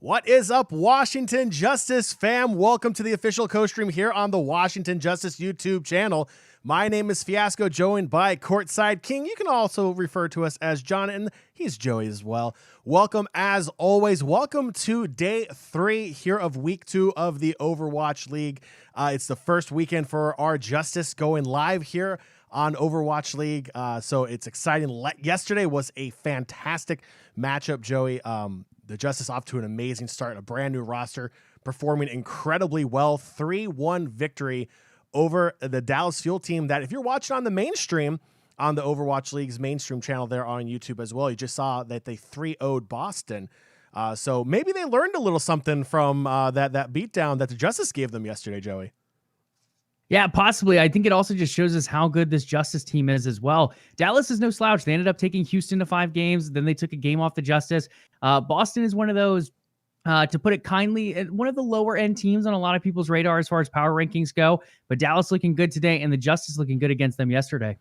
What is up, Washington Justice fam? Welcome to the official co-stream here on the Washington Justice YouTube channel. My name is Fiasco, joined by Courtside King. You can also refer to us as John, and he's Joey as well. Welcome, as always. Welcome to day 3 here of week 2 of the Overwatch League. It's the first weekend for our Justice going live here on Overwatch League, so it's exciting. Yesterday was a fantastic matchup, Joey. The Justice off to an amazing start, a brand new roster, performing incredibly well. 3-1 victory over the Dallas Fuel team that, if you're watching on the mainstream, on the Overwatch League's mainstream channel there on YouTube as well, you just saw that they 3-0'd Boston. So maybe they learned a little something from that beatdown that the Justice gave them yesterday, Joey. Yeah, possibly. I think it also just shows us how good this Justice team is as well. Dallas is no slouch. They ended up taking Houston to 5 games. Then they took a game off the Justice. Boston is one of those, to put it kindly, one of the lower end teams on a lot of people's radar as far as power rankings go. But Dallas looking good today, and the Justice looking good against them yesterday.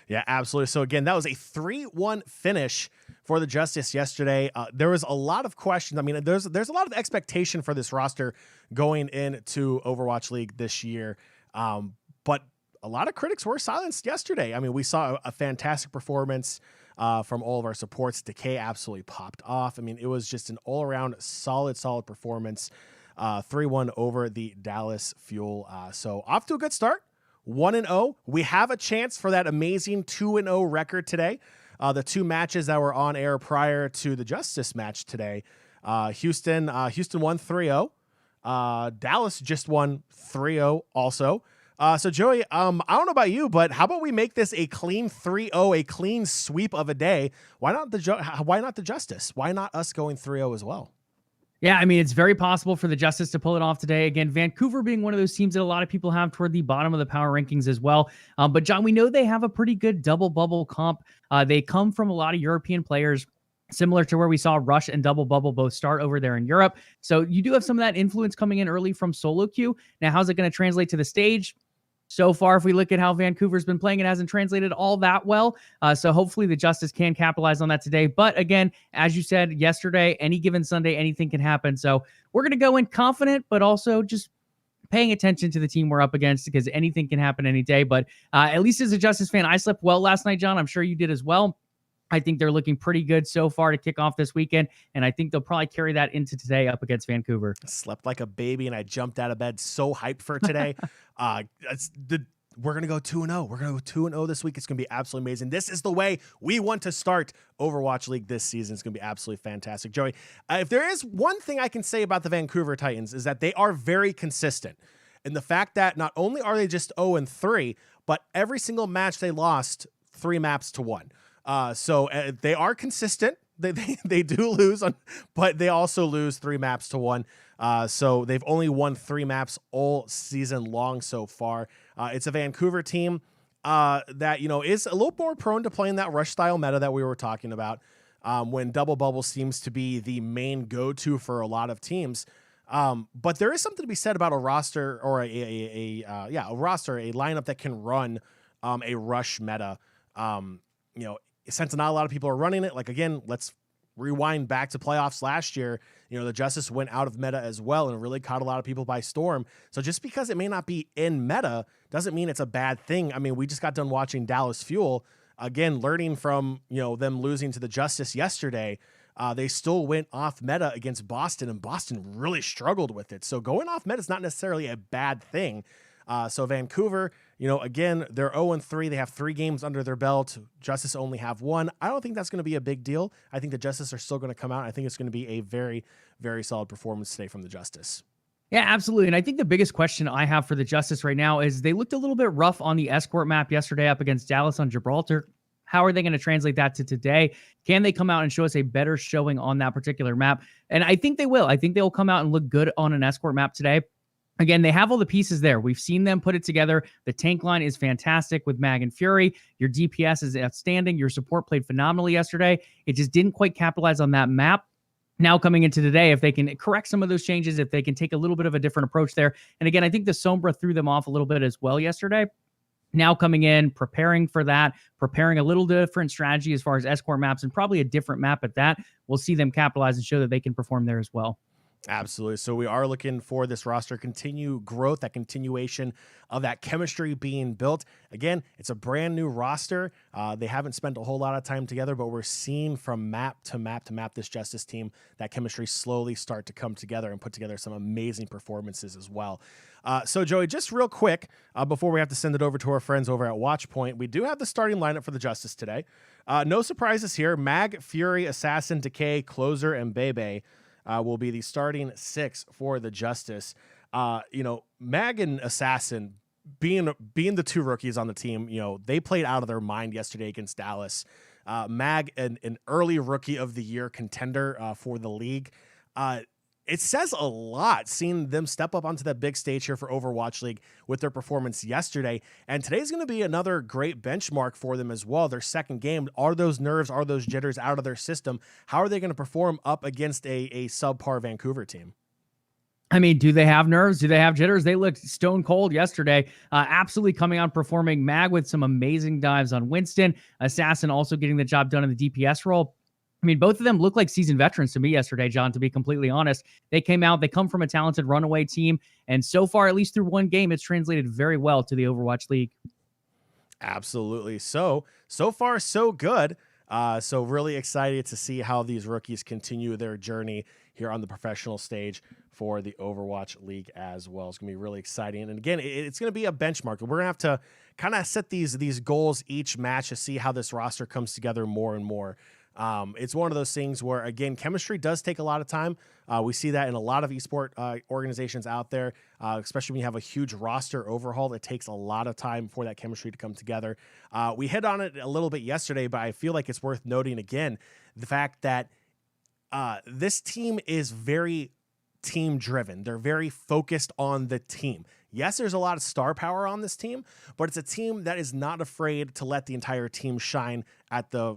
Yeah, absolutely. So again, that was a 3-1 finish for the Justice yesterday. There was a lot of questions. I mean, there's a lot of expectation for this roster going into Overwatch League this year. But a lot of critics were silenced yesterday. I mean, we saw a fantastic performance from all of our supports. Decay absolutely popped off. I mean, it was just an all-around solid performance. 3-1 over the Dallas Fuel. So off to a good start. 1-0. We have a chance for that amazing 2-0 record today. The two matches that were on air prior to the Justice match today, Houston won 3-0. Dallas just won 3-0 also. So Joey, I don't know about you, but how about we make this a clean 3-0, a clean sweep of a day? Why not the Justice? Why not us going 3-0 as well? Yeah, I mean, it's very possible for the Justice to pull it off today. Again, Vancouver being one of those teams that a lot of people have toward the bottom of the power rankings as well. But John, we know they have a pretty good double bubble comp. They come from a lot of European players, similar to where we saw Rush and Double Bubble both start over there in Europe. So you do have some of that influence coming in early from solo queue. Now, how's it going to translate to the stage? So far, if we look at how Vancouver's been playing, it hasn't translated all that well. So hopefully the Justice can capitalize on that today. But again, as you said yesterday, any given Sunday, anything can happen. So we're going to go in confident, but also just paying attention to the team we're up against, because anything can happen any day. But at least as a Justice fan, I slept well last night, John. I'm sure you did as well. I think they're looking pretty good so far to kick off this weekend, and I think they'll probably carry that into today up against Vancouver. I slept like a baby, and I jumped out of bed so hyped for today. We're going to go 2-0. We're going to go 2-0 this week. It's going to be absolutely amazing. This is the way we want to start Overwatch League this season. It's going to be absolutely fantastic. Joey, if there is one thing I can say about the Vancouver Titans, is that they are very consistent. And the fact that not only are they just 0-3, but every single match they lost 3 maps to 1. So they are consistent. They do lose, but they also lose 3 maps to 1. So they've only won 3 maps all season long so far. It's a Vancouver team that, is a little more prone to playing that rush style meta that we were talking about, when double bubble seems to be the main go-to for a lot of teams. But there is something to be said about a roster, or a lineup that can run a rush meta. Since not a lot of people are running it, like, again, let's rewind back to playoffs last year. The Justice went out of meta as well and really caught a lot of people by storm. So just because it may not be in meta doesn't mean it's a bad thing. I mean, we just got done watching Dallas Fuel, again, learning from, them losing to the Justice yesterday. They still went off meta against Boston, and Boston really struggled with it. So going off meta is not necessarily a bad thing. So Vancouver, again, they're 0-3. They have 3 games under their belt. Justice only have 1. I don't think that's going to be a big deal. I think the Justice are still going to come out. I think it's going to be a very, very solid performance today from the Justice. Yeah, absolutely. And I think the biggest question I have for the Justice right now is they looked a little bit rough on the escort map yesterday up against Dallas on Gibraltar. How are they going to translate that to today? Can they come out and show us a better showing on that particular map? And I think they will. I think they will come out and look good on an escort map today. Again, they have all the pieces there. We've seen them put it together. The tank line is fantastic with Mag and Fury. Your DPS is outstanding. Your support played phenomenally yesterday. It just didn't quite capitalize on that map. Now coming into today, if they can correct some of those changes, if they can take a little bit of a different approach there. And again, I think the Sombra threw them off a little bit as well yesterday. Now coming in, preparing for that, preparing a little different strategy as far as escort maps, and probably a different map at that. We'll see them capitalize and show that they can perform there as well. Absolutely. So we are looking for this roster continue growth, that continuation of that chemistry being built. Again, it's a brand new roster. They haven't spent a whole lot of time together, but we're seeing from map to map to map this Justice team, that chemistry slowly start to come together and put together some amazing performances as well. So Joey, just real quick, before we have to send it over to our friends over at Watchpoint, we do have the starting lineup for the Justice today. No surprises here. Mag, Fury, Assassin, Decay, Closer, and Bebe will be the starting 6 for the Justice. Mag and Assassin, being the 2 rookies on the team, they played out of their mind yesterday against Dallas. Mag, an early Rookie of the Year contender for the league. it says a lot seeing them step up onto that big stage here for Overwatch League with their performance yesterday. And today's going to be another great benchmark for them as well. Their second game, are those nerves, are those jitters out of their system? How are they going to perform up against a subpar Vancouver team? I mean, do they have nerves? Do they have jitters? They looked stone cold yesterday. Absolutely coming on, performing. Mag with some amazing dives on Winston. Assassin also getting the job done in the DPS role. I mean, both of them look like seasoned veterans to me yesterday, John, to be completely honest. They came out, they come from a talented runaway team, and so far, at least through one game, it's translated very well to the Overwatch League. Absolutely. So far, so good. So really excited to see how these rookies continue their journey here on the professional stage for the Overwatch League as well. It's going to be really exciting. And again, it's going to be a benchmark. We're going to have to kind of set these goals each match to see how this roster comes together more and more. It's one of those things where, again, chemistry does take a lot of time. We see that in a lot of esport organizations out there, especially when you have a huge roster overhaul. It takes a lot of time for that chemistry to come together. We hit on it a little bit yesterday, but I feel like it's worth noting again the fact that this team is very team driven. They're very focused on the team. Yes, there's a lot of star power on this team, but it's a team that is not afraid to let the entire team shine at the,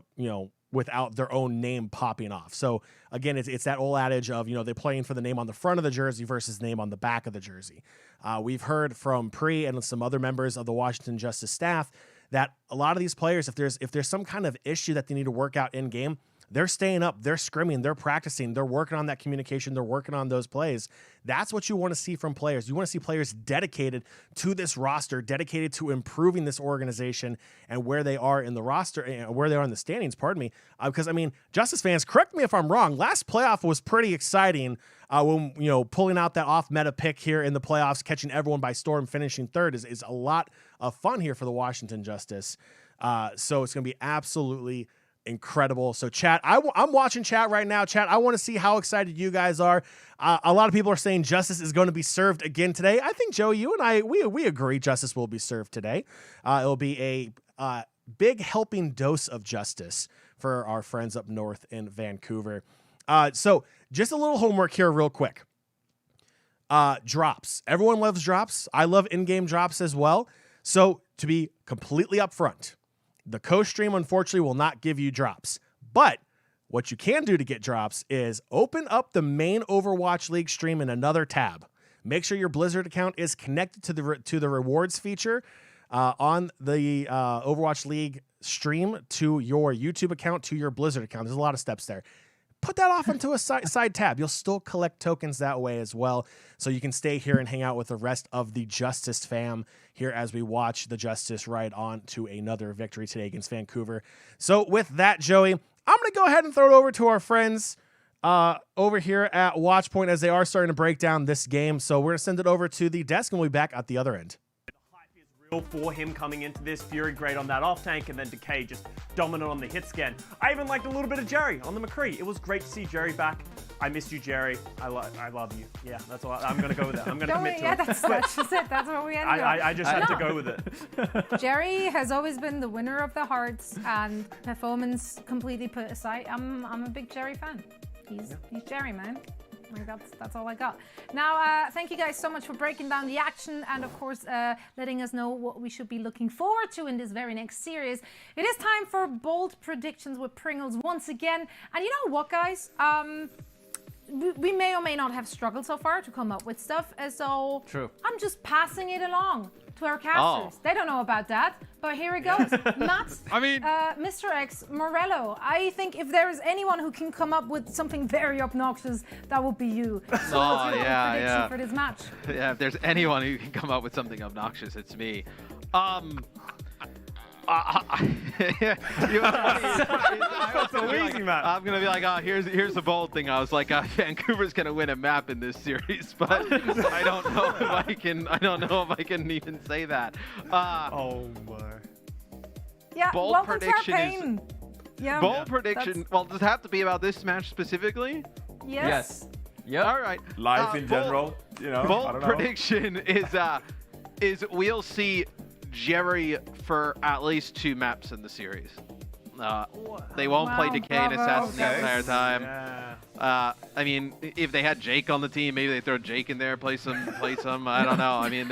without their own name popping off. So again, it's that old adage of, they're playing for the name on the front of the jersey versus the name on the back of the jersey. We've heard from Pri and some other members of the Washington Justice staff that a lot of these players, if there's some kind of issue that they need to work out in game, they're staying up, they're scrimming, they're practicing, they're working on that communication, they're working on those plays. That's what you want to see from players. You want to see players dedicated to this roster, dedicated to improving this organization and where they are in the roster, where they are in the standings, pardon me. Because, Justice fans, correct me if I'm wrong, last playoff was pretty exciting when, pulling out that off-meta pick here in the playoffs, catching everyone by storm, finishing third is a lot of fun here for the Washington Justice. So it's going to be absolutely incredible. So chat, I'm watching chat right now. Chat, I want to see how excited you guys are. A lot of people are saying Justice is going to be served again today. I think, Joe, you and I, we agree Justice will be served today. It'll be a big helping dose of justice for our friends up north in Vancouver. So just a little homework here real quick. Drops. Everyone loves drops. I love in-game drops as well. So to be completely upfront, the co-stream, unfortunately, will not give you drops. But what you can do to get drops is open up the main Overwatch League stream in another tab. Make sure your Blizzard account is connected to the rewards feature on the Overwatch League stream, to your YouTube account, to your Blizzard account. There's a lot of steps there. Put that off into a side tab. You'll still collect tokens that way as well. So you can stay here and hang out with the rest of the Justice fam here as we watch the Justice ride on to another victory today against Vancouver. So with that, Joey, I'm going to go ahead and throw it over to our friends over here at Watchpoint as they are starting to break down this game. So we're going to send it over to the desk and we'll be back at the other end. Real for him coming into this. Fury great on that off tank, and then Decay just dominant on the hit scan. I even liked a little bit of Jerry on the McCree. It was great to see Jerry back. I missed you, Jerry. I love you. Yeah, that's all. I'm going to go with that. I'm going to commit to it. That's just it. That's what we ended up. I just had to go with it. Jerry has always been the winner of the hearts, and performance completely put aside. I'm a big Jerry fan. He's Jerry, man. Like that's all I got. Now, thank you guys so much for breaking down the action and, of course, letting us know what we should be looking forward to in this very next series. It is time for bold predictions with Pringles once again. And you know what, guys? We may or may not have struggled so far to come up with stuff. So True. I'm just passing it along to our casters. Oh. They don't know about that, but here it goes. Matt, I mean, Mr. X, Morello, I think if there is anyone who can come up with something very obnoxious, that would be you. So what's your prediction for this match? Yeah, if there's anyone who can come up with something obnoxious, it's me. Easy, man. I'm gonna be like, oh, here's the bold thing. I was like, Vancouver's gonna win a map in this series, but I don't know if I can even say that. Oh my. Yeah, bold welcome prediction to our pain. Yeah. Bold prediction. Well, does it have to be about this match specifically? Yes. Yep. All right. Life in general, Bold prediction is we'll see Jerry for at least 2 maps in the series. They won't play Wow, Decay and bravo. Assassin the entire time. Yeah. I mean, if they had Jake on the team, maybe they throw Jake in there, play some. I don't know. I mean,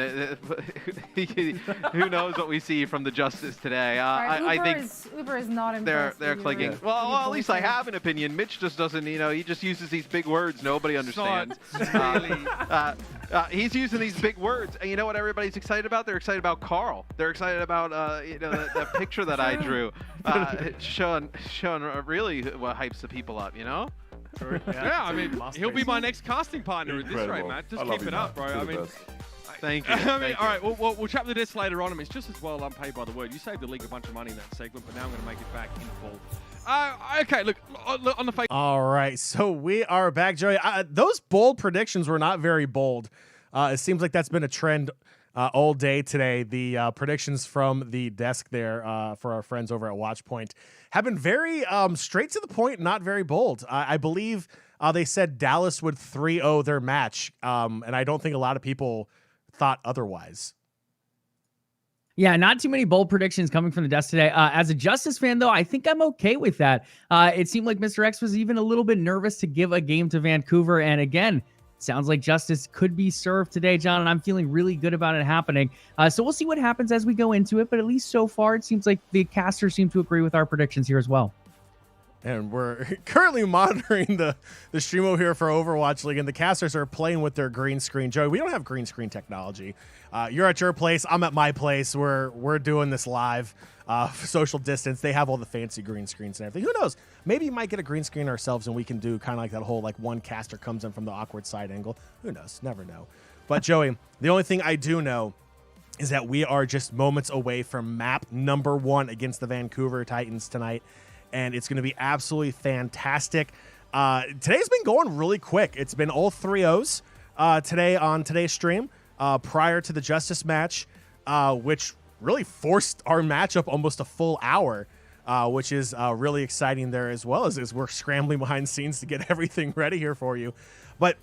who knows what we see from the Justice today? I think Uber is not impressed. they're clicking. Really Well, at least I bullshit. have an opinion. Mitch just doesn't. He just uses these big words nobody understands. Really. He's using these big words, and you know what everybody's excited about? They're excited about Carl. They're excited about the picture that I drew, showing really what hypes the people up. Yeah, I mean, he'll be my next casting partner at this rate, Incredible. man. I Just love keep it you, up, man. bro. You're I the mean, best. Thank you. I mean, all right, we'll chat with this later on. I mean, it's just as well unpaid by the word. You saved the league a bunch of money in that segment, but now I'm going to make it back in full. Okay, look, on the face. All right, so we are back, Joey. Those bold predictions were not very bold. It seems like that's been a trend all day today. The predictions from the desk there for our friends over at Watchpoint have been very straight to the point, not very bold. I believe they said Dallas would 3-0 their match, and I don't think a lot of people thought otherwise. Yeah, not too many bold predictions coming from the desk today. As a Justice fan, though, I think I'm okay with that. It seemed like Mr. X was even a little bit nervous to give a game to Vancouver. And again, sounds like Justice could be served today, John, and I'm feeling really good about it happening. So we'll see what happens as we go into it. But at least so far, it seems like the casters seem to agree with our predictions here as well. And we're currently monitoring the stream over here for Overwatch League, and the casters are playing with their green screen. Joey, we don't have green screen technology. You're at your place. I'm at my place. We're doing this live, social distance. They have all the fancy green screens and everything. Who knows? Maybe you might get a green screen ourselves, and we can do kind of like that whole one caster comes in from the awkward side angle. Who knows? Never know. But Joey, the only thing I do know is that we are just moments away from map number 1 against the Vancouver Titans tonight. And it's going to be absolutely fantastic. Today's been going really quick. It's been all 3-0s today on today's stream prior to the Justice match, which really forced our matchup almost a full hour, which is really exciting there as well as we're scrambling behind the scenes to get everything ready here for you. But,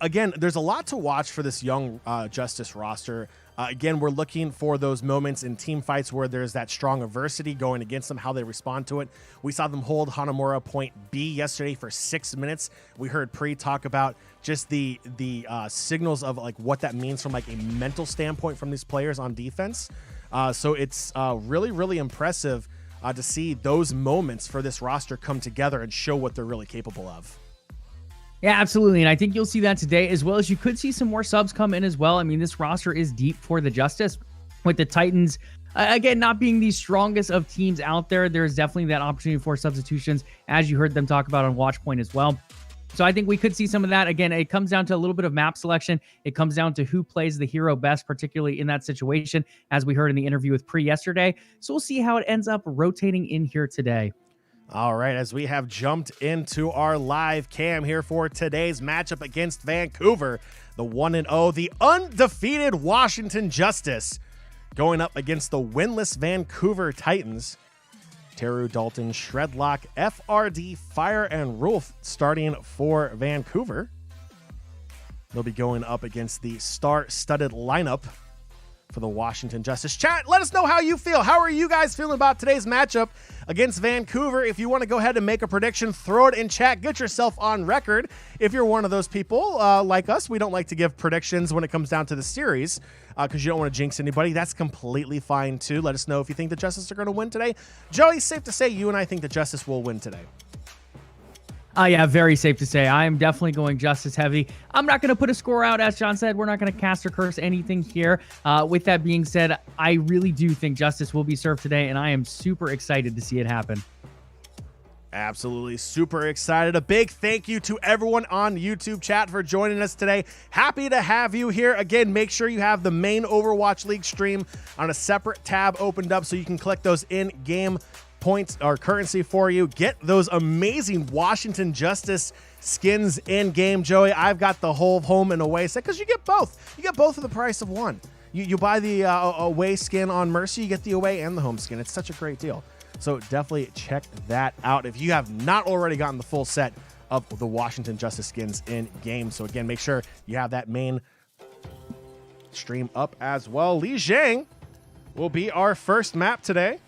again, there's a lot to watch for this young Justice roster. Again, we're looking for those moments in team fights where there's that strong adversity going against them, how they respond to it. We saw them hold Hanamura point B yesterday for 6 minutes. We heard Pri talk about just the signals of what that means from a mental standpoint from these players on defense. So it's really, really impressive to see those moments for this roster come together and show what they're really capable of. Yeah, absolutely. And I think you'll see that today, as well as you could see some more subs come in as well. I mean, this roster is deep for the Justice, with the Titans, again, not being the strongest of teams out there. There's definitely that opportunity for substitutions, as you heard them talk about on Watchpoint as well. So I think we could see some of that. Again, it comes down to a little bit of map selection. It comes down to who plays the hero best, particularly in that situation, as we heard in the interview with Pri yesterday. So we'll see how it ends up rotating in here today. All right, as we have jumped into our live cam here for today's matchup against Vancouver, the 1-0, the undefeated Washington Justice going up against the winless Vancouver Titans. Teru, Dalton, Shredlock, FRD, Fire, and Rolf starting for Vancouver. They'll be going up against the star-studded lineup for the Washington Justice. Chat, let us know how you feel. How are you guys feeling about today's matchup against Vancouver? If you want to go ahead and make a prediction, throw it in chat. Get yourself on record. If you're one of those people like us, we don't like to give predictions when it comes down to the series because you don't want to jinx anybody. That's completely fine too. Let us know if you think the Justice are going to win today. Joey, safe to say you and I think the Justice will win today. Yeah, very safe to say. I am definitely going Justice heavy. I'm not going to put a score out. As John said, we're not going to cast or curse anything here. With that being said, I really do think Justice will be served today, and I am super excited to see it happen. Absolutely super excited. A big thank you to everyone on YouTube chat for joining us today. Happy to have you here. Again, make sure you have the main Overwatch League stream on a separate tab opened up so you can collect those in-game points or currency for you. Get those amazing Washington Justice skins in game, Joey. I've got the whole home and away set because you get both. You get both for the price of one. You buy the away skin on Mercy, you get the away and the home skin. It's such a great deal. So definitely check that out if you have not already gotten the full set of the Washington Justice skins in game. So again, make sure you have that main stream up as well. Lijiang will be our first map today.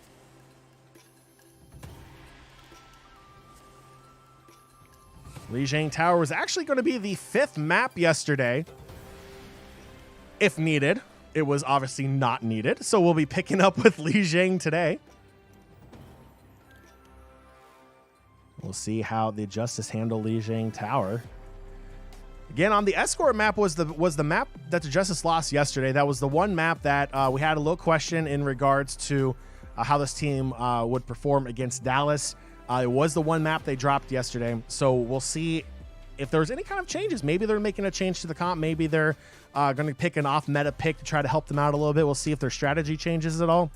Lijiang Tower was actually going to be the 5th map yesterday, if needed. It was obviously not needed, so we'll be picking up with Lijiang today. We'll see how the Justice handle Lijiang Tower. Again, on the Escort map was the map that the Justice lost yesterday. That was the one map that we had a little question in regards to how this team would perform against Dallas. It was the one map they dropped yesterday, so we'll see if there's any kind of changes. Maybe they're making a change to the comp. Maybe they're going to pick an off-meta pick to try to help them out a little bit. We'll see if their strategy changes at all.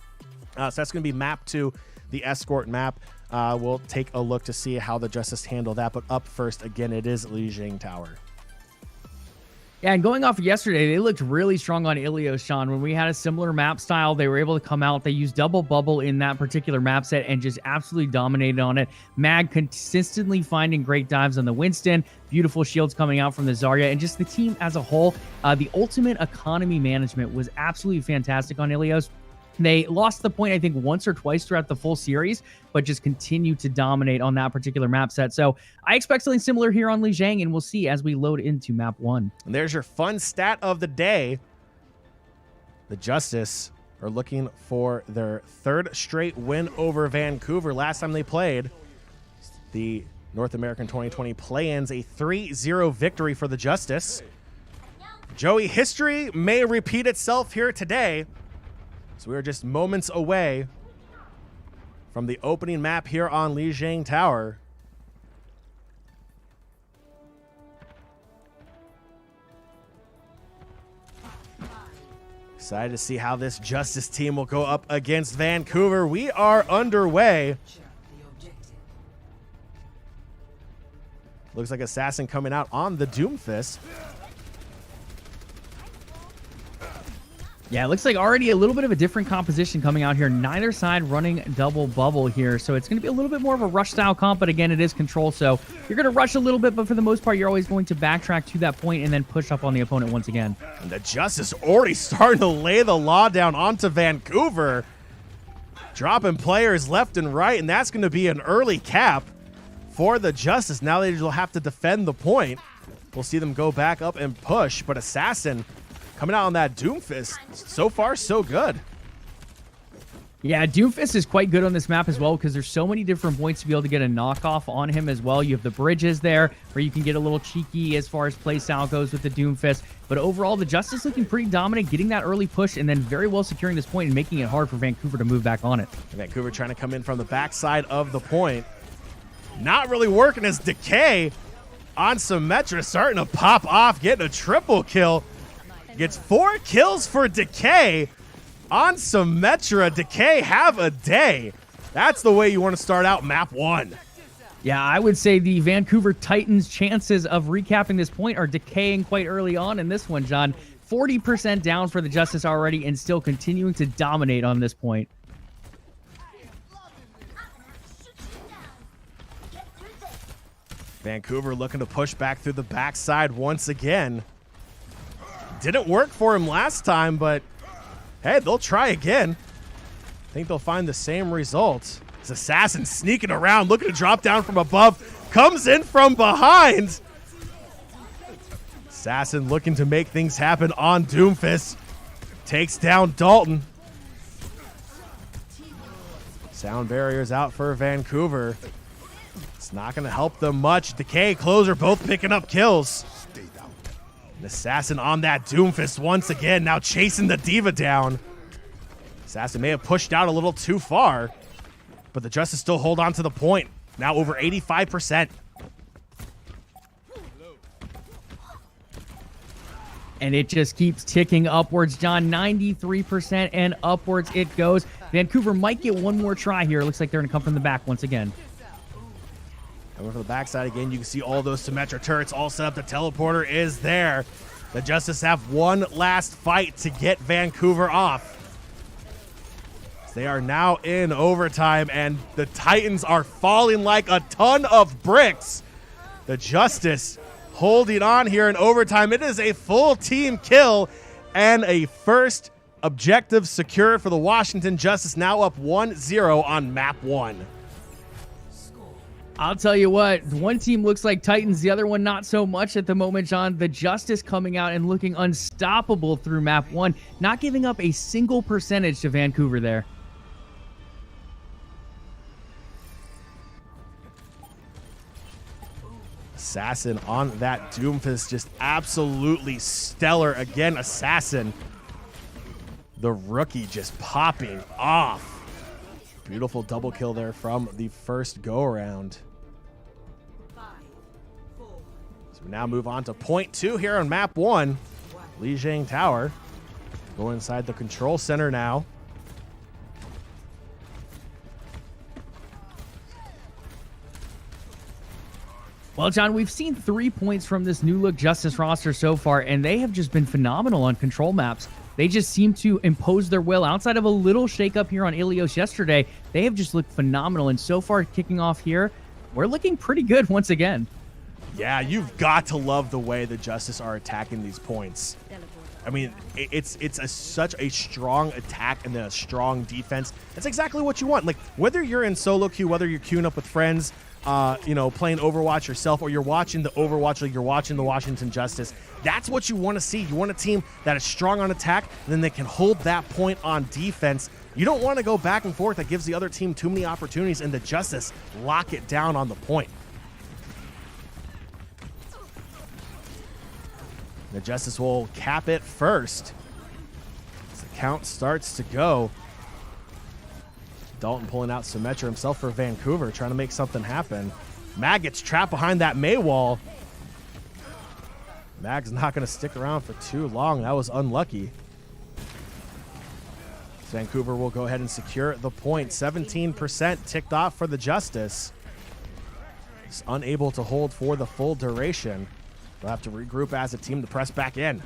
So that's going to be map 2, the Escort map. We'll take a look to see how the Justice handle that. But up first, again, it is Lijiang Tower. Yeah, and going off of yesterday, they looked really strong on Ilios, Sean. When we had a similar map style, they were able to come out. They used double bubble in that particular map set and just absolutely dominated on it. Mag consistently finding great dives on the Winston, beautiful shields coming out from the Zarya, and just the team as a whole. The ultimate economy management was absolutely fantastic on Ilios. They lost the point, I think, once or twice throughout the full series, but just continue to dominate on that particular map set. So I expect something similar here on Lijiang, and we'll see as we load into map 1. And there's your fun stat of the day. The Justice are looking for their 3rd straight win over Vancouver. Last time they played, the North American 2020 play-ins, a 3-0 victory for the Justice. Joey, history may repeat itself here today. So we are just moments away from the opening map here on Lijiang Tower. Excited to see how this Justice team will go up against Vancouver. We are underway. Looks like Assassin coming out on the Doomfist. Yeah, it looks like already a little bit of a different composition coming out here. Neither side running double bubble here. So it's going to be a little bit more of a rush style comp, but again, it is control. So you're going to rush a little bit, but for the most part, you're always going to backtrack to that point and then push up on the opponent once again. And the Justice already starting to lay the law down onto Vancouver. Dropping players left and right, and that's going to be an early cap for the Justice. Now they will have to defend the point. We'll see them go back up and push, but Assassin coming out on that Doomfist, so far so good. Yeah, Doomfist is quite good on this map as well because there's so many different points to be able to get a knockoff on him as well. You have the bridges there where you can get a little cheeky as far as playstyle goes with the Doomfist. But overall, the Justice looking pretty dominant, getting that early push and then very well securing this point and making it hard for Vancouver to move back on it. Vancouver trying to come in from the backside of the point. Not really working as Decay on Symmetra starting to pop off, getting a triple kill. Gets 4 kills for Decay on Symmetra. Decay, have a day. That's the way you want to start out map 1. Yeah, I would say the Vancouver Titans' chances of recapping this point are decaying quite early on in this one, John. 40% down for the Justice already and still continuing to dominate on this point. Vancouver looking to push back through the backside once again. Didn't work for him last time, but hey, they'll try again. I think they'll find the same result. This Assassin sneaking around, looking to drop down from above, comes in from behind. Assassin looking to make things happen on Doomfist. Takes down Dalton. Sound barriers out for Vancouver. It's not going to help them much. Decay, Closer both picking up kills. An Assassin on that Doomfist once again, now chasing the Diva down. Assassin may have pushed out a little too far, but the Justice still hold on to the point. Now over 85%. And it just keeps ticking upwards, John. 93% and upwards it goes. Vancouver might get one more try here. It looks like they're going to come from the back once again. Coming from the backside again, you can see all those Symmetra turrets all set up. The teleporter is there. The Justice have one last fight to get Vancouver off. They are now in overtime, and the Titans are falling like a ton of bricks. The Justice holding on here in overtime. It is a full team kill and a first objective secured for the Washington Justice, now up 1-0 on map 1. I'll tell you what, one team looks like Titans, the other one not so much at the moment, John. The Justice coming out and looking unstoppable through map 1, not giving up a single percentage to Vancouver there. Assassin on that Doomfist, just absolutely stellar. Again, Assassin, the rookie, just popping off. Beautiful double kill there from the first go-around. So we now move on to point 2 here on map 1. Lijiang Tower. Go inside the control center now. Well, John, we've seen 3 points from this new look Justice roster so far, and they have just been phenomenal on control maps. They just seem to impose their will. Outside of a little shakeup here on Ilios yesterday, they have just looked phenomenal. And so far, kicking off here, we're looking pretty good once again. Yeah, you've got to love the way the Justice are attacking these points. I mean, it's such a strong attack and then a strong defense. That's exactly what you want. Like, whether you're in solo queue, whether you're queuing up with friends, you know, playing Overwatch yourself, or you're watching the Overwatch League, you're watching the Washington Justice, that's what you want to see. You want a team that is strong on attack, and then they can hold that point on defense. You don't want to go back and forth. That gives the other team too many opportunities, and the Justice lock it down on the point. The Justice will cap it first as the count starts to go. Dalton pulling out Symmetra himself for Vancouver, trying to make something happen. Mag gets trapped behind that May wall. Mag's not going to stick around for too long. That was unlucky. Vancouver will go ahead and secure the point. 17% ticked off for the Justice. Just unable to hold for the full duration. They'll have to regroup as a team to press back in.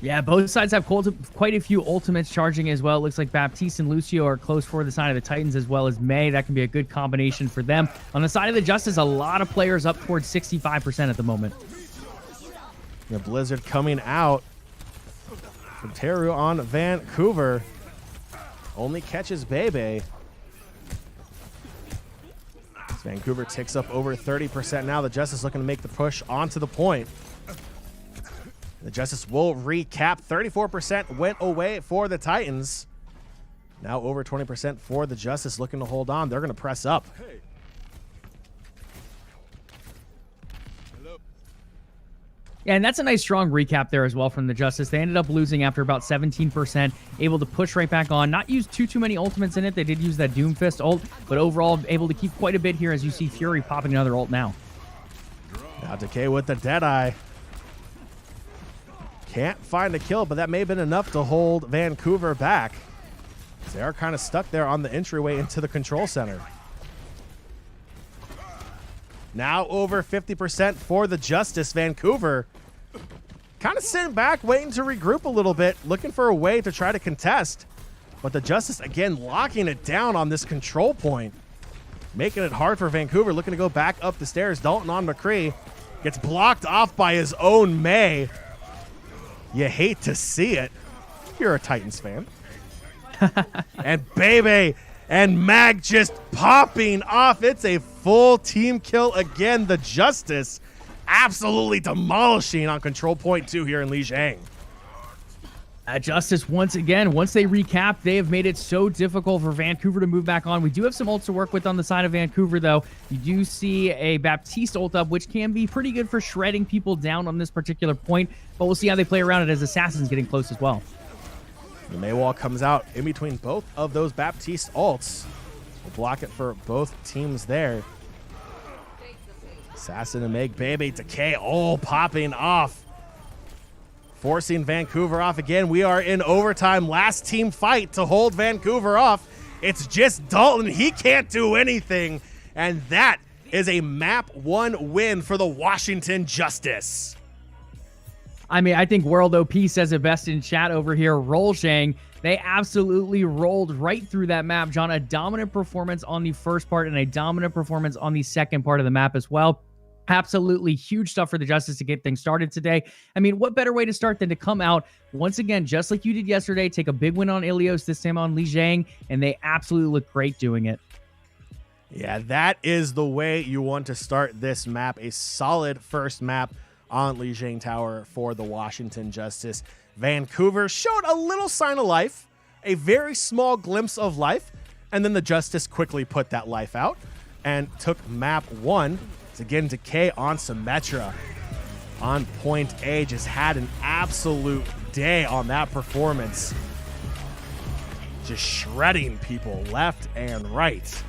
Yeah, both sides have quite a few ultimates charging as well. It looks like Baptiste and Lucio are close for the side of the Titans, as well as May. That can be a good combination for them. On the side of the Justice, a lot of players up towards 65% at the moment. The Blizzard coming out from Teru on Vancouver. Only catches Bebe. Vancouver ticks up over 30% now. The Justice looking to make the push onto the point. The Justice will recap. 34% went away for the Titans. Now over 20% for the Justice looking to hold on. They're going to press up. Yeah, and that's a nice strong recap there as well from the Justice. They ended up losing after about 17%, able to push right back on. Not use too many ultimates in it. They did use that Doomfist ult, but overall able to keep quite a bit here as you see Fury popping another ult now. Now Decay with the Deadeye. Can't find a kill, but that may have been enough to hold Vancouver back. They are kind of stuck there on the entryway into the control center. Now over 50% for the Justice. Vancouver kind of sitting back, waiting to regroup a little bit, looking for a way to try to contest. But the Justice, again, locking it down on this control point, making it hard for Vancouver, looking to go back up the stairs. Dalton on McCree gets blocked off by his own May. You hate to see it. You're a Titans fan. And Bebe and Mag just popping off. It's a full team kill again. The Justice absolutely demolishing on control point 2 here in Lijiang. Justice, once again, once they recap, they have made it so difficult for Vancouver to move back on. We do have some ults to work with on the side of Vancouver, though. You do see a Baptiste ult up, which can be pretty good for shredding people down on this particular point, but we'll see how they play around it as Assassin's getting close as well. The Maywall comes out in between both of those Baptiste ults. We'll block it for both teams there. Assassin and Meg, Bebe, Decay, all popping off. Forcing Vancouver off again. We are in overtime. Last team fight to hold Vancouver off. It's just Dalton. He can't do anything. And that is a map 1 win for the Washington Justice. I mean, I think World OP says it best in chat over here. Lijiang, they absolutely rolled right through that map, John. A dominant performance on the first part and a dominant performance on the second part of the map as well. Absolutely huge stuff for the Justice to get things started today. I mean, what better way to start than to come out once again, just like you did yesterday, take a big win on Ilios, this time on Lijiang, and they absolutely look great doing it. Yeah, that is the way you want to start this map. A solid first map on Lijiang Tower for the Washington Justice. Vancouver showed a little sign of life, a very small glimpse of life, and then the Justice quickly put that life out and took map 1. It's again Decay on Symmetra. On point A, just had an absolute day on that performance. Just shredding people left and right.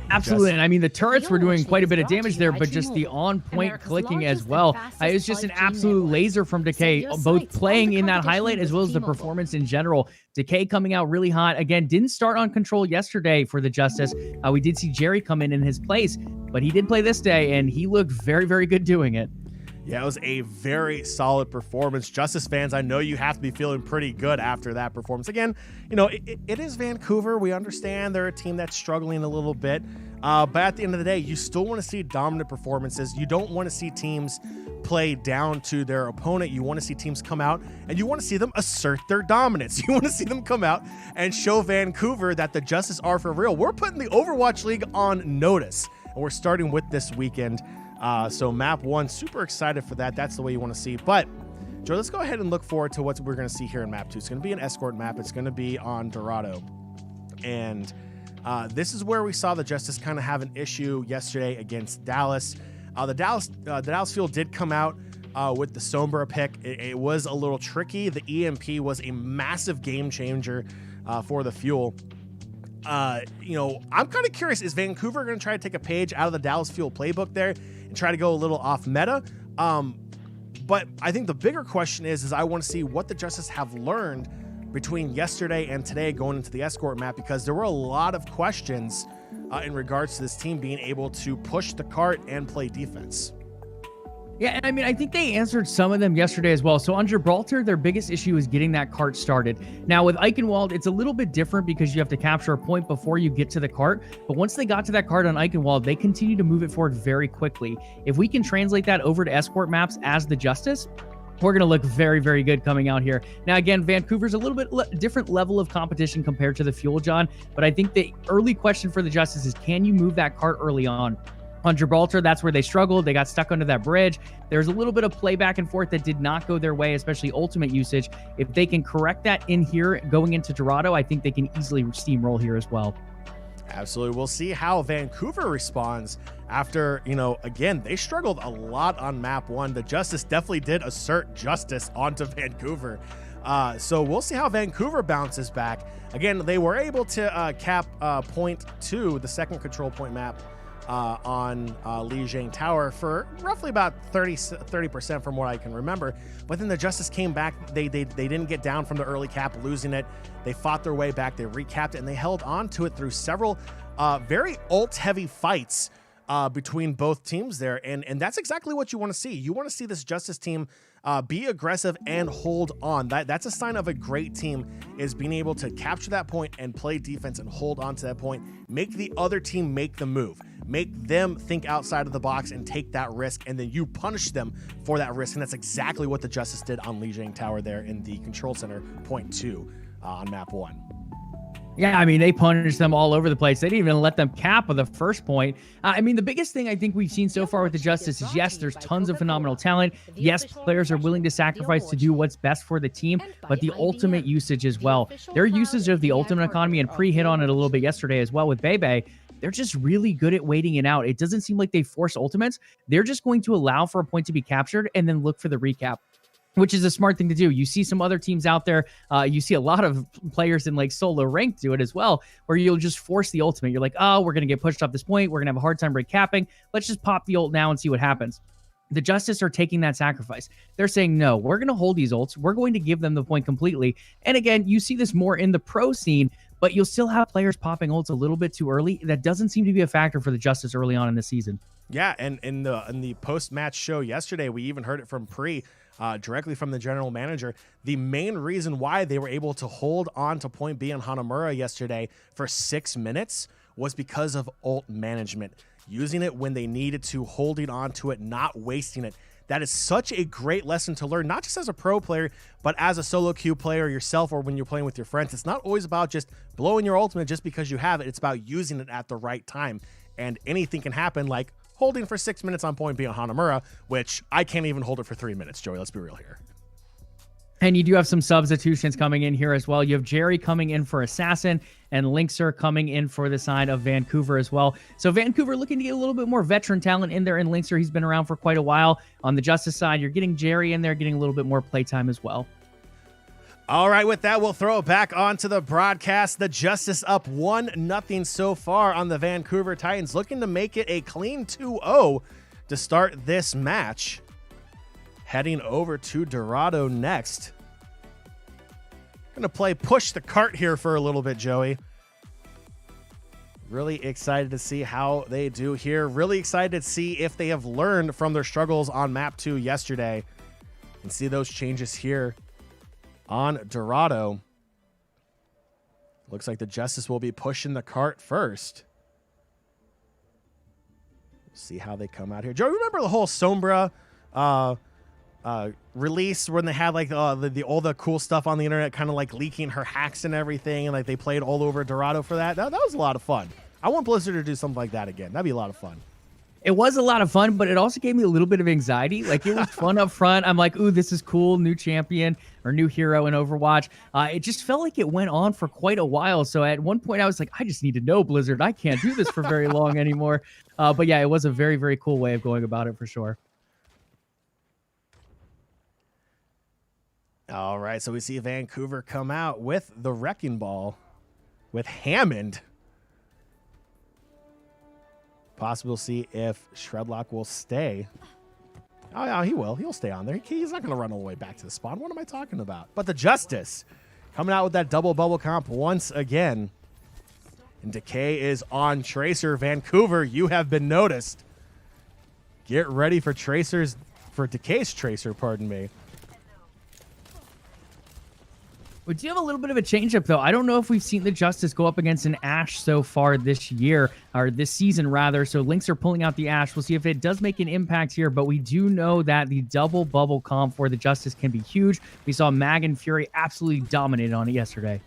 Absolutely. And I mean, the turrets were doing quite a bit of damage there, but just the on-point clicking as well. It was just an absolute laser from Decay, both playing in that highlight as well as the performance in general. Decay coming out really hot. Again, didn't start on control yesterday for the Justice. We did see Jerry come in his place, but he did play this day, and he looked very, very good doing it. Yeah, it was a very solid performance. Justice fans, I know you have to be feeling pretty good after that performance. Again, you know, it is Vancouver. We understand they're a team that's struggling a little bit. But at the end of the day, you still want to see dominant performances. You don't want to see teams play down to their opponent. You want to see teams come out and you want to see them assert their dominance. You want to see them come out and show Vancouver that the Justice are for real. We're putting the Overwatch League on notice, and we're starting with this weekend. So map 1, super excited for that. That's the way you want to see. But Joe, let's go ahead and look forward to what we're going to see here in map 2. It's going to be an escort map. It's going to be on Dorado. And this is where we saw the Justice kind of have an issue yesterday against Dallas. The Dallas field did come out with the Sombra pick. It was a little tricky. The EMP was a massive game changer for the fuel. You know, I'm kind of curious, is Vancouver going to try to take a page out of the Dallas Fuel playbook there and try to go a little off meta? But I think the bigger question is I want to see what the Justice have learned between yesterday and today going into the escort map, because there were a lot of questions in regards to this team being able to push the cart and play defense. Yeah, and I mean, I think they answered some of them yesterday as well. So on Gibraltar, their biggest issue is getting that cart started. Now with Eichenwald, it's a little bit different because you have to capture a point before you get to the cart. But once they got to that cart on Eichenwald, they continue to move it forward very quickly. If we can translate that over to escort maps as the Justice, we're going to look very, very good coming out here. Now, again, Vancouver's a little bit different level of competition compared to the Fuel, John. But I think the early question for the Justice is, can you move that cart early on? On Gibraltar, that's where they struggled. They got stuck under that bridge. There's a little bit of play back and forth that did not go their way, especially ultimate usage. If they can correct that in here going into Dorado, I think they can easily steamroll here as well. Absolutely. We'll see how Vancouver responds after, you know, again, they struggled a lot on map 1. The Justice definitely did assert justice onto Vancouver. So we'll see how Vancouver bounces back. Again, they were able to cap point 2, the second control point map, on Lijiang Tower for roughly about 30% from what I can remember. But then the Justice came back. They didn't get down from the early cap, losing it. They fought their way back. They recapped it, and they held on to it through several very ult-heavy fights between both teams there. And that's exactly what you want to see. You want to see this Justice team be aggressive and hold on. That's a sign of a great team, is being able to capture that point and play defense and hold on to that point. Make the other team make the move. Make them think outside of the box and take that risk, and then you punish them for that risk. And that's exactly what the Justice did on Lijiang Tower there in the control center, point 2 on map 1. Yeah, I mean, they punished them all over the place. They didn't even let them cap of the first point. I mean, the biggest thing I think we've seen so far with the Justice is, yes, there's tons of phenomenal talent. Yes, players are willing to sacrifice to do what's best for the team, but the ultimate usage as well. Their usage of the ultimate economy, and Pre hit on it a little bit yesterday as well with Bebe, they're just really good at waiting it out. It doesn't seem like they force ultimates. They're just going to allow for a point to be captured and then look for the recap, which is a smart thing to do. You see some other teams out there. You see a lot of players in like solo rank do it as well, where you'll just force the ultimate. You're like, oh, we're going to get pushed off this point. We're going to have a hard time recapping. Let's just pop the ult now and see what happens. The Justice are taking that sacrifice. They're saying, no, we're going to hold these ults. We're going to give them the point completely. And again, you see this more in the pro scene, but you'll still have players popping ults a little bit too early. That doesn't seem to be a factor for the Justice early on in the season. Yeah, and in the post-match show yesterday, we even heard it from Pre, directly from the general manager. The main reason why they were able to hold on to point B on Hanamura yesterday for 6 minutes was because of ult management. Using it when they needed to, holding on to it, not wasting it. that is such a great lesson to learn, not just as a pro player, but as a solo queue player yourself or when you're playing with your friends. It's not always about just blowing your ultimate just because you have it. It's about using it at the right time. And anything can happen, like holding for 6 minutes on point being Hanamura, which I can't even hold it for 3 minutes, Joey. Let's be real here. And you do have some substitutions coming in here as well. You have Jerry coming in for Assassin and Linkser coming in for the side of Vancouver as well. So Vancouver looking to get a little bit more veteran talent in there in Linkser. He's been around for quite a while. On the Justice side, you're getting Jerry in there, getting a little bit more playtime as well. All right, with that, we'll throw it back onto the broadcast. The Justice up 1-0 so far on the Vancouver Titans, looking to make it a clean 2-0 to start this match. Heading over to Dorado next. Going to play push the cart here for a little bit, Joey. Really excited to see how they do here. Really excited to see if they have learned from their struggles on map 2 yesterday and see those changes here on Dorado. Looks like the Justice will be pushing the cart first. See how they come out here. Joey, remember the whole Sombra release when they had like all the cool stuff on the internet, kind of like leaking her hacks and everything, and like they played all over Dorado for that? That was a lot of fun. I want Blizzard to do something like that again. That'd be a lot of fun. It was a lot of fun, but it also gave me a little bit of anxiety. Like, it was fun up front. I'm like, ooh, this is cool. New champion or new hero in Overwatch. It just felt like it went on for quite a while. So at one point I was like, I just need to know, Blizzard. I can't do this for very long anymore. But yeah, it was a very, very cool way of going about it for sure. All right, so we see Vancouver come out with the Wrecking Ball with Hammond. Possible to see if Shredlock will stay. Oh, yeah, he will. He'll stay on there. He's not going to run all the way back to the spawn. What am I talking about? But the Justice coming out with that double bubble comp once again. And Decay is on Tracer. Vancouver, you have been noticed. Get ready for Decay's Tracer, pardon me. We do have a little bit of a change-up, though. I don't know if we've seen the Justice go up against an Ashe so far this year, or this season, rather. So Lynx are pulling out the Ashe. We'll see if it does make an impact here, but we do know that the double bubble comp for the Justice can be huge. We saw Mag and Fury absolutely dominate on it yesterday.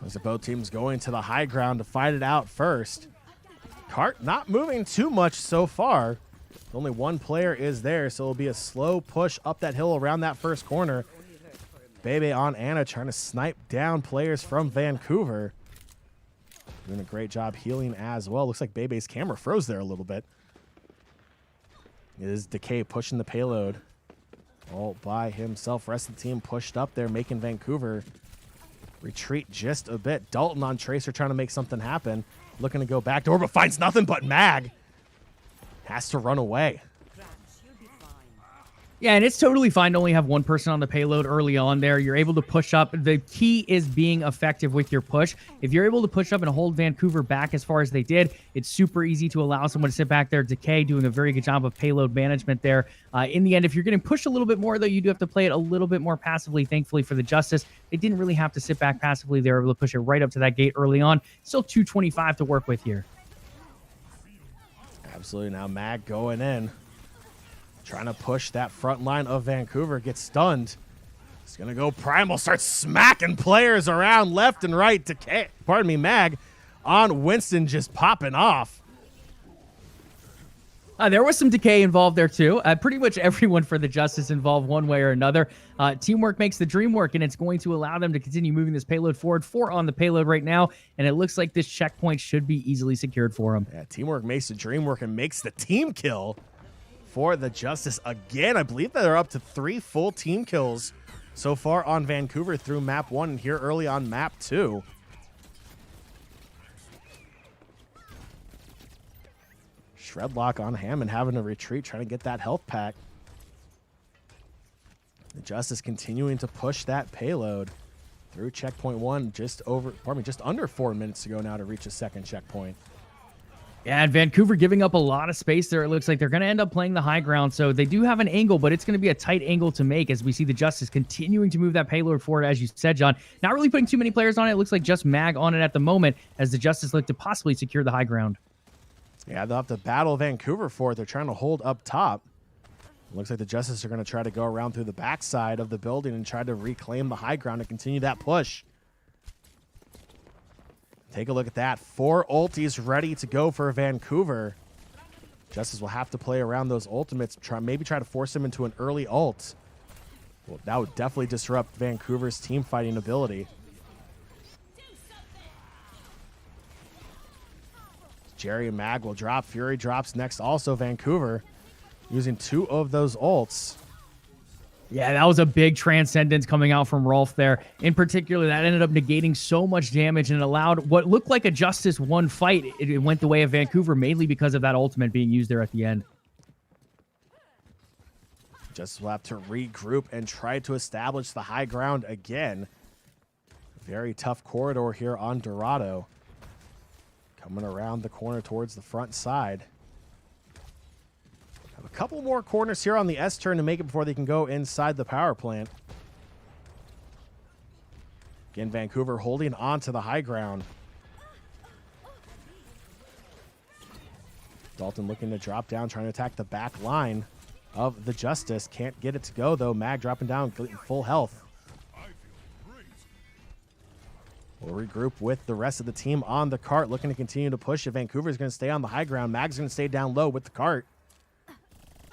Those are both teams going to the high ground to fight it out first. Cart not moving too much so far. Only one player is there, so it'll be a slow push up that hill around that first corner. Bebe on Anna trying to snipe down players from Vancouver. Doing a great job healing as well. Looks like Bebe's camera froze there a little bit. It is Decay pushing the payload all by himself. Rest of the team pushed up there, making Vancouver retreat just a bit. Dalton on Tracer trying to make something happen. Looking to go back door, but finds nothing but Mag. Has to run away. Yeah, and it's totally fine to only have one person on the payload early on there. You're able to push up. The key is being effective with your push. If you're able to push up and hold Vancouver back as far as they did, it's super easy to allow someone to sit back there. Decay doing a very good job of payload management there. In the end, if you're getting pushed a little bit more, though, you do have to play it a little bit more passively. Thankfully for the Justice, they didn't really have to sit back passively. They were able to push it right up to that gate early on. Still 225 to work with here. Absolutely. Now Mag going in. Trying to push that front line of Vancouver. Gets stunned. He's going to go Primal. Starts smacking players around left and right. Decay, pardon me, Mag on Winston just popping off. There was some Decay involved there, too. Pretty much everyone for the Justice involved one way or another. Teamwork makes the dream work, and it's going to allow them to continue moving this payload forward. 4 on the payload right now, and it looks like this checkpoint should be easily secured for them. Yeah, teamwork makes the dream work and makes the team kill for the Justice again. I believe that they're up to 3 full team kills so far on Vancouver through map 1 and here early on map 2. Shredlock on Hammond having to retreat, trying to get that health pack. The Justice continuing to push that payload through checkpoint 1 just under 4 minutes to go now to reach a second checkpoint. Yeah, and Vancouver giving up a lot of space there. It looks like they're going to end up playing the high ground, so they do have an angle, but it's going to be a tight angle to make as we see the Justice continuing to move that payload forward, as you said, John. Not really putting too many players on it. It looks like just Mag on it at the moment as the Justice look to possibly secure the high ground. Yeah, they'll have to battle Vancouver for it. They're trying to hold up top. Looks like the Justice are going to try to go around through the backside of the building and try to reclaim the high ground and continue that push. Take a look at that. 4 ultis ready to go for Vancouver. Justice will have to play around those ultimates, maybe try to force him into an early ult. Well, that would definitely disrupt Vancouver's team fighting ability. Jerry and Mag will drop. Fury drops next. Also Vancouver using 2 of those ults. Yeah, that was a big transcendence coming out from Rolf there. In particular, that ended up negating so much damage and allowed what looked like a Justice 1 fight. It went the way of Vancouver, mainly because of that ultimate being used there at the end. Justice will have to regroup and try to establish the high ground again. Very tough corridor here on Dorado. Coming around the corner towards the front side. Have a couple more corners here on the S turn to make it before they can go inside the power plant. Again, Vancouver holding on to the high ground. Dalton looking to drop down, trying to attack the back line of the Justice. Can't get it to go, though. Mag dropping down, full health. We'll regroup with the rest of the team on the cart, looking to continue to push. If Vancouver's going to stay on the high ground, Mag's going to stay down low with the cart.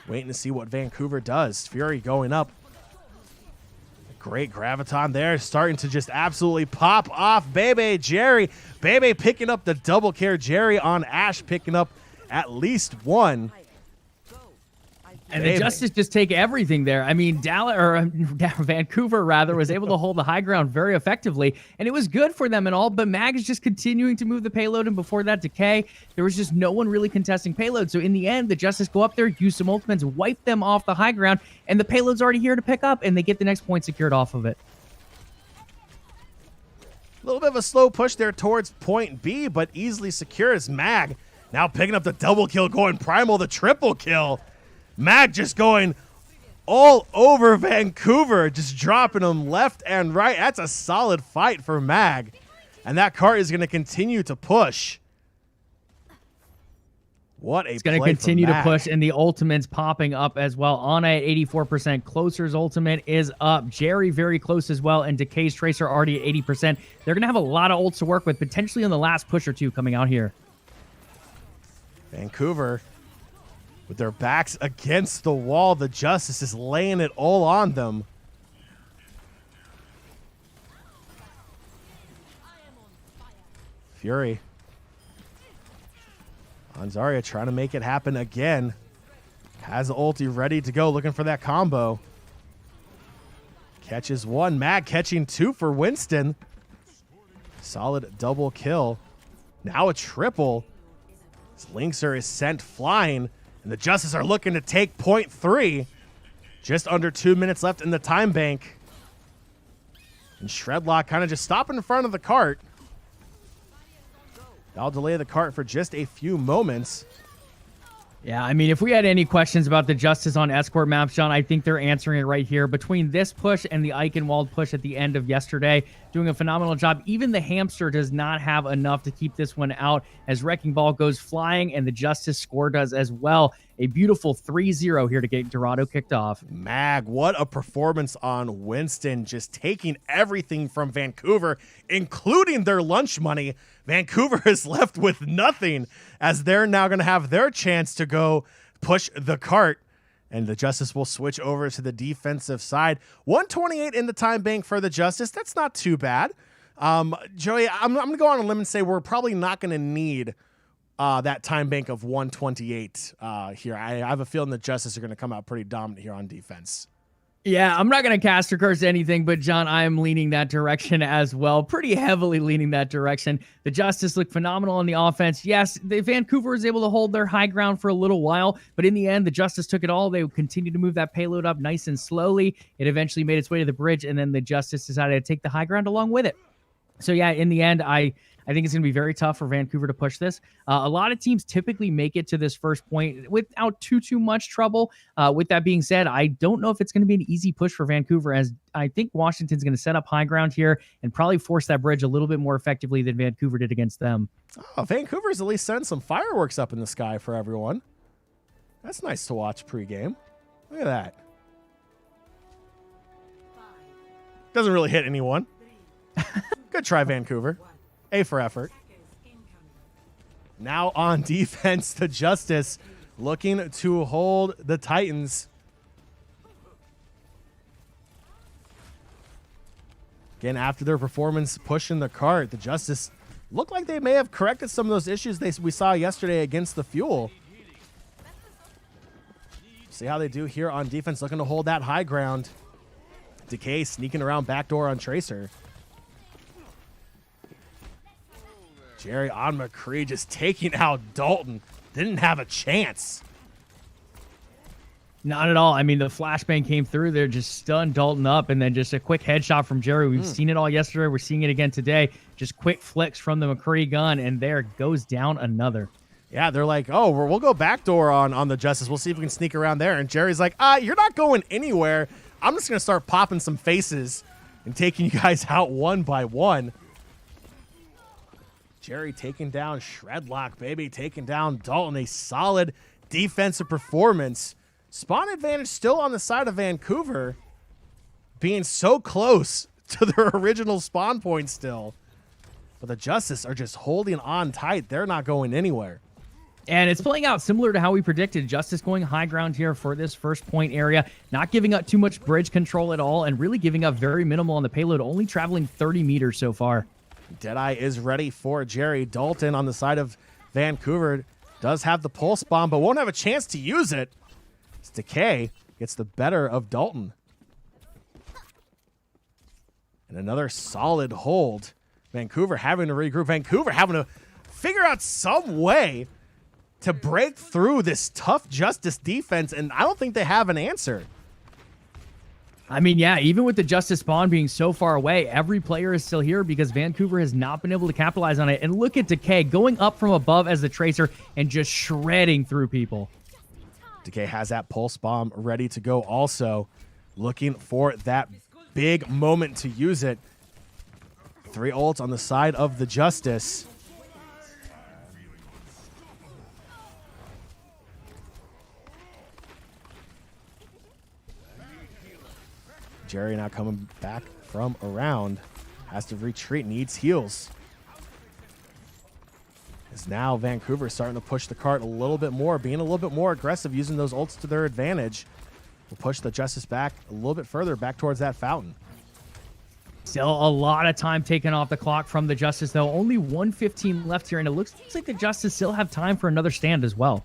Waiting to see what Vancouver does. Fury going up. Great graviton there, starting to just absolutely pop off Bebe Jerry. Bebe picking up the double care. Jerry on Ash picking up at least 1. And the Justice just take everything there. I mean, Vancouver rather was able to hold the high ground very effectively, and it was good for them and all, but Mag is just continuing to move the payload, and before that Decay, there was just no one really contesting payload. So in the end, the Justice go up there, use some ultimates, wipe them off the high ground, and the payload's already here to pick up, and they get the next point secured off of it. A little bit of a slow push there towards point B, but easily secures. Mag now picking up the double kill, going Primal the triple kill. Mag just going all over Vancouver, just dropping them left and right. That's a solid fight for Mag. And that cart is going to continue to push. What a It's going to continue to push, and the ultimate's popping up as well. Ana at 84%. Closer's ultimate is up. Jerry very close as well, and Decay's Tracer already at 80%. They're going to have a lot of ults to work with, potentially on the last push or two coming out here. Vancouver, with their backs against the wall, the Justice is laying it all on them. Fury. On Zarya trying to make it happen again. Has the ulti ready to go, looking for that combo. Catches 1. Mag catching 2 for Winston. Solid double kill. Now a triple. Linkser is sent flying. And the Justice are looking to take point 3. Just under 2 minutes left in the time bank. And Shredlock kind of just stopping in front of the cart. I'll delay the cart for just a few moments. Yeah, I mean, if we had any questions about the Justice on escort maps, John, I think they're answering it right here. Between this push and the Eichenwald push at the end of yesterday, doing a phenomenal job. Even the Hamster does not have enough to keep this one out as Wrecking Ball goes flying, and the Justice score does as well. A beautiful 3-0 here to get Dorado kicked off. Mag, what a performance on Winston, just taking everything from Vancouver, including their lunch money. Vancouver is left with nothing, as they're now going to have their chance to go push the cart, and the Justice will switch over to the defensive side. 128 in the time bank for the Justice. That's not too bad. Joey, I'm going to go on a limb and say we're probably not going to need that time bank of 128 here. I have a feeling the Justice are going to come out pretty dominant here on defense. Yeah, I'm not going to cast or curse anything, but John, I am leaning that direction as well. Pretty heavily leaning that direction. The Justice looked phenomenal on the offense. Yes, Vancouver was able to hold their high ground for a little while, but in the end, the Justice took it all. They continued to move that payload up nice and slowly. It eventually made its way to the bridge, and then the Justice decided to take the high ground along with it. So yeah, in the end, I think it's going to be very tough for Vancouver to push this. A lot of teams typically make it to this first point without too much trouble. With that being said, I don't know if it's going to be an easy push for Vancouver, as I think Washington's going to set up high ground here and probably force that bridge a little bit more effectively than Vancouver did against them. Oh, Vancouver's at least sent some fireworks up in the sky for everyone. That's nice to watch pregame. Look at that. Doesn't really hit anyone. Good try, Vancouver. A for effort. Now on defense, the Justice looking to hold the Titans. Again, after their performance pushing the cart, the Justice looked like they may have corrected some of those issues we saw yesterday against the Fuel. See how they do here on defense, looking to hold that high ground. Decay sneaking around backdoor on Tracer. Jerry on McCree just taking out Dalton. Didn't have a chance. Not at all. I mean, the flashbang came through there, just stunned Dalton up, and then just a quick headshot from Jerry. We've seen it all yesterday. We're seeing it again today. Just quick flicks from the McCree gun, and there goes down another. Yeah, they're like, oh, we'll go backdoor on the Justice. We'll see if we can sneak around there. And Jerry's like, you're not going anywhere. I'm just going to start popping some faces and taking you guys out one by one. Jerry taking down Shredlock, baby, taking down Dalton. A solid defensive performance. Spawn advantage still on the side of Vancouver, being so close to their original spawn point still. But the Justice are just holding on tight. They're not going anywhere. And it's playing out similar to how we predicted. Justice going high ground here for this first point area, not giving up too much bridge control at all, and really giving up very minimal on the payload, only traveling 30 meters so far. Deadeye is ready for Jerry. Dalton on the side of Vancouver does have the pulse bomb, but won't have a chance to use it. It's Decay gets the better of Dalton. And another solid hold. Vancouver having to regroup. Vancouver having to figure out some way to break through this tough Justice defense, and I don't think they have an answer. I mean, yeah, even with the Justice spawn being so far away, every player is still here because Vancouver has not been able to capitalize on it. And look at Decay going up from above as the Tracer and just shredding through people. Decay has that pulse bomb ready to go also. Looking for that big moment to use it. 3 ults on the side of the Justice. Jerry now coming back from around. Has to retreat, needs heals. As now Vancouver starting to push the cart a little bit more, being a little bit more aggressive, using those ults to their advantage. Will push the Justice back a little bit further, back towards that fountain. Still a lot of time taken off the clock from the Justice, though. Only 1:15 left here, and it looks like the Justice still have time for another stand as well.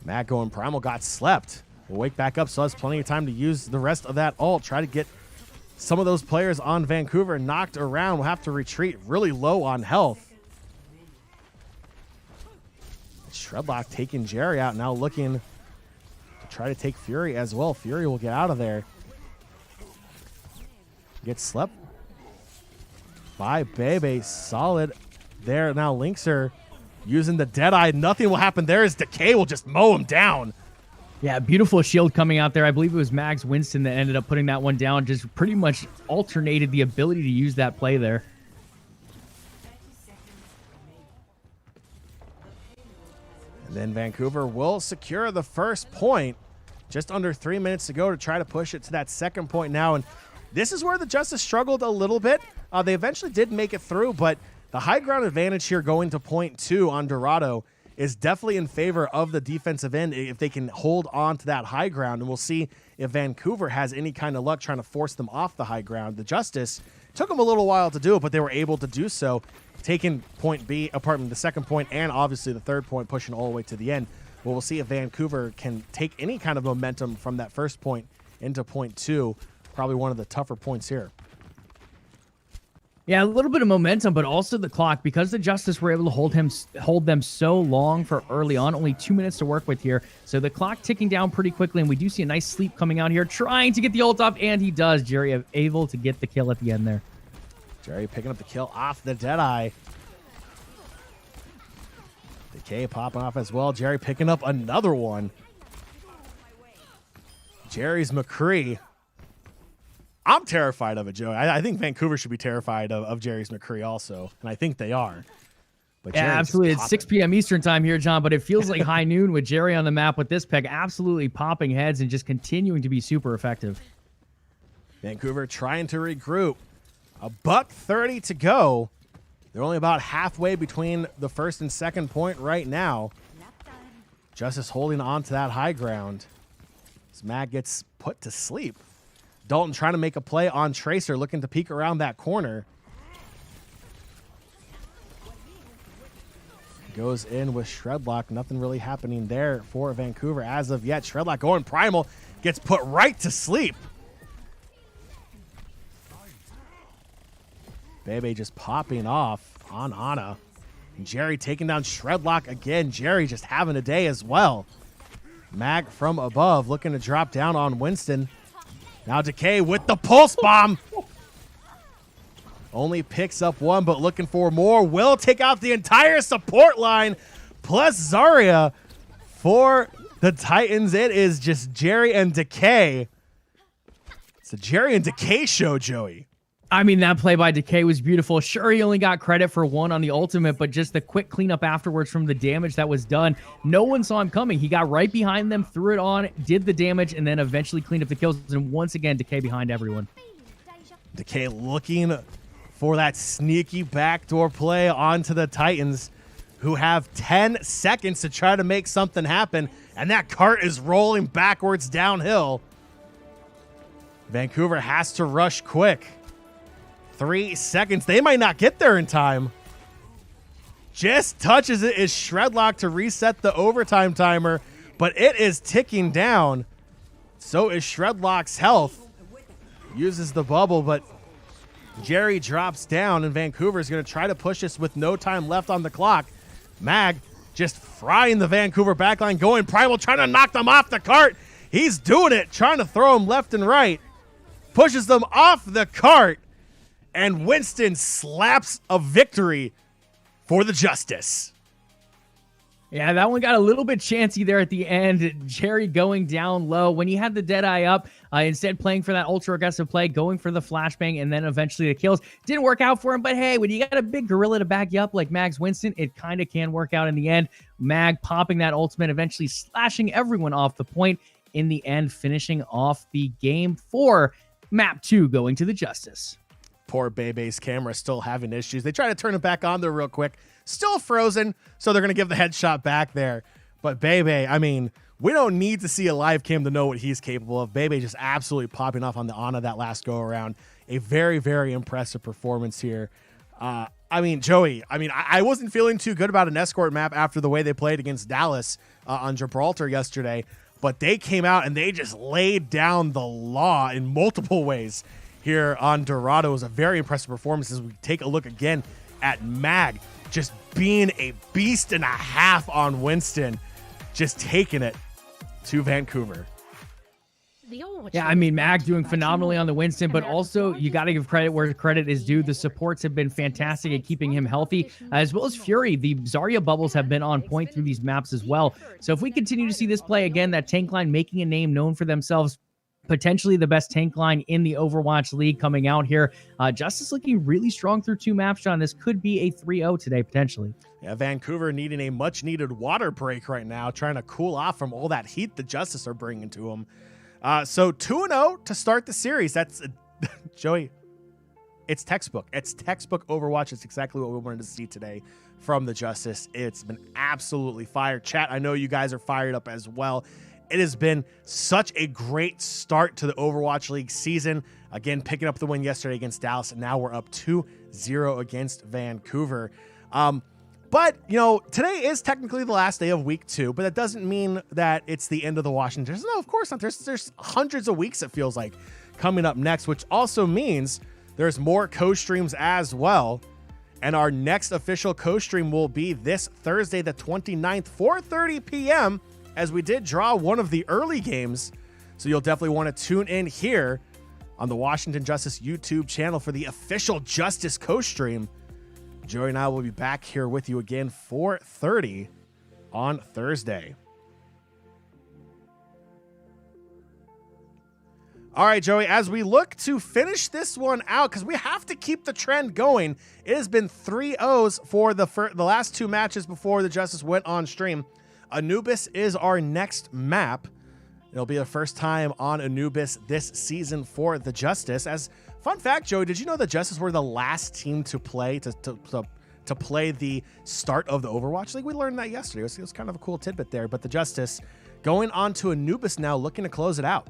Matt going Primal got slept. Will wake back up, so has plenty of time to use the rest of that ult. Try to get some of those players on Vancouver knocked around. Will have to retreat really low on health. Shredlock taking Jerry out, now looking to try to take Fury as well. Fury will get out of there. Gets slept by Bebe. Solid there. Now Linkser using the Deadeye. Nothing will happen there as Decay will just mow him down. Yeah, beautiful shield coming out there. I believe it was Mags Winston that ended up putting that one down. Just pretty much alternated the ability to use that play there. And then Vancouver will secure the first point. Just under 3 minutes to go to try to push it to that second point now. And this is where the Justice struggled a little bit. They eventually did make it through, but the high ground advantage here going to point 2 on Dorado is definitely in favor of the defensive end if they can hold on to that high ground. And we'll see if Vancouver has any kind of luck trying to force them off the high ground. The Justice took them a little while to do it, but they were able to do so, taking point B, apart from the second point, and obviously the third point, pushing all the way to the end. Well, we'll see if Vancouver can take any kind of momentum from that first point into point 2. Probably one of the tougher points here. Yeah, a little bit of momentum, but also the clock, because the Justice were able to hold them so long for early on. Only 2 minutes to work with here, so the clock ticking down pretty quickly, and we do see a nice sleep coming out here, trying to get the ult off, and he does. Jerry able to get the kill at the end there. Jerry picking up the kill off the Deadeye. Decay popping off as well. Jerry picking up another one. Jerry's McCree. I'm terrified of it, Joe. I think Vancouver should be terrified of Jerry's McCree also, and I think they are. But Yeah, Jerry just absolutely. It's popping. 6 p.m. Eastern time here, John, but it feels like high noon with Jerry on the map with this pick absolutely popping heads and just continuing to be super effective. Vancouver trying to regroup. $1:30 to go. They're only about halfway between the first and second point right now. Justice holding on to that high ground. As Mag gets put to sleep. Dalton trying to make a play on Tracer, looking to peek around that corner. Goes in with Shredlock. Nothing really happening there for Vancouver as of yet. Shredlock going primal. Gets put right to sleep. Bebe just popping off on Ana. Jerry taking down Shredlock again. Jerry just having a day as well. Mag from above looking to drop down on Winston. Now Decay with the pulse bomb. Only picks up one, but looking for more. Will take out the entire support line, plus Zarya for the Titans. It is just Jerry and Decay. It's a Jerry and Decay show, Joey. I mean, that play by Decay was beautiful. Sure, he only got credit for one on the ultimate, but just the quick cleanup afterwards from the damage that was done. No one saw him coming. He got right behind them, threw it on, did the damage, and then eventually cleaned up the kills. And once again, Decay behind everyone. Decay looking for that sneaky backdoor play onto the Titans, who have 10 seconds to try to make something happen, and that cart is rolling backwards downhill. Vancouver has to rush quick. 3 seconds. They might not get there in time. Just touches it is Shredlock to reset the overtime timer, but it is ticking down. So is Shredlock's health. Uses the bubble, but Jerry drops down, and Vancouver is going to try to push this with no time left on the clock. Mag just frying the Vancouver backline, going primal, trying to knock them off the cart. He's doing it, trying to throw them left and right. Pushes them off the cart, and Winston slaps a victory for the Justice. Yeah, that one got a little bit chancy there at the end. Jerry going down low. When he had the Deadeye up, instead playing for that ultra-aggressive play, going for the flashbang, and then eventually the kills. Didn't work out for him, but hey, when you got a big gorilla to back you up like Mag's Winston, it kind of can work out in the end. Mag popping that ultimate, eventually slashing everyone off the point. In the end, finishing off the game for Map 2 going to the Justice. Poor Bebe's camera still having issues. They try to turn it back on there real quick. Still frozen, so they're going to give the headshot back there. But Bebe, I mean, we don't need to see a live cam to know what he's capable of. Bebe just absolutely popping off on the Ana that last go-around. A very, very impressive performance here. I mean, Joey, I wasn't feeling too good about an escort map after the way they played against Dallas on Gibraltar yesterday. But they came out and they just laid down the law in multiple ways here on Dorado. It was a very impressive performance as we take a look again at Mag just being a beast and a half on Winston, just taking it to Vancouver. Yeah, I mean, Mag doing phenomenally on the Winston, but also you got to give credit where credit is due. The supports have been fantastic at keeping him healthy, as well as Fury. The Zarya bubbles have been on point through these maps as well. So if we continue to see this play again, that tank line making a name known for themselves, potentially the best tank line in the Overwatch League coming out here. Justice looking really strong through 2 maps, John. This could be a 3-0 today, potentially. Yeah, Vancouver needing a much-needed water break right now, trying to cool off from all that heat the Justice are bringing to them. So 2-0 to start the series. That's, Joey, it's textbook. It's textbook Overwatch. It's exactly what we wanted to see today from the Justice. It's been absolutely fire. Chat, I know you guys are fired up as well. It has been such a great start to the Overwatch League season. Again, picking up the win yesterday against Dallas, and now we're up 2-0 against Vancouver. But, you know, today is technically the last day of week 2, but that doesn't mean that it's the end of the Washington. No, of course not. There's hundreds of weeks, it feels like, coming up next, which also means there's more co-streams as well. And our next official co-stream will be this Thursday, the 29th, 4:30 p.m., as we did draw one of the early games. So you'll definitely want to tune in here on the Washington Justice YouTube channel for the official Justice co-stream. Joey and I will be back here with you again 4:30 on Thursday. All right, Joey, as we look to finish this one out, because we have to keep the trend going, it has been 3-0s for the last 2 matches before the Justice went on stream. Anubis is our next map. It'll be the first time on Anubis this season for the Justice. As fun fact, Joey, did you know the Justice were the last team to play to play the start of the Overwatch League? We learned that yesterday. It was kind of a cool tidbit there. But the Justice going on to Anubis now, looking to close it out.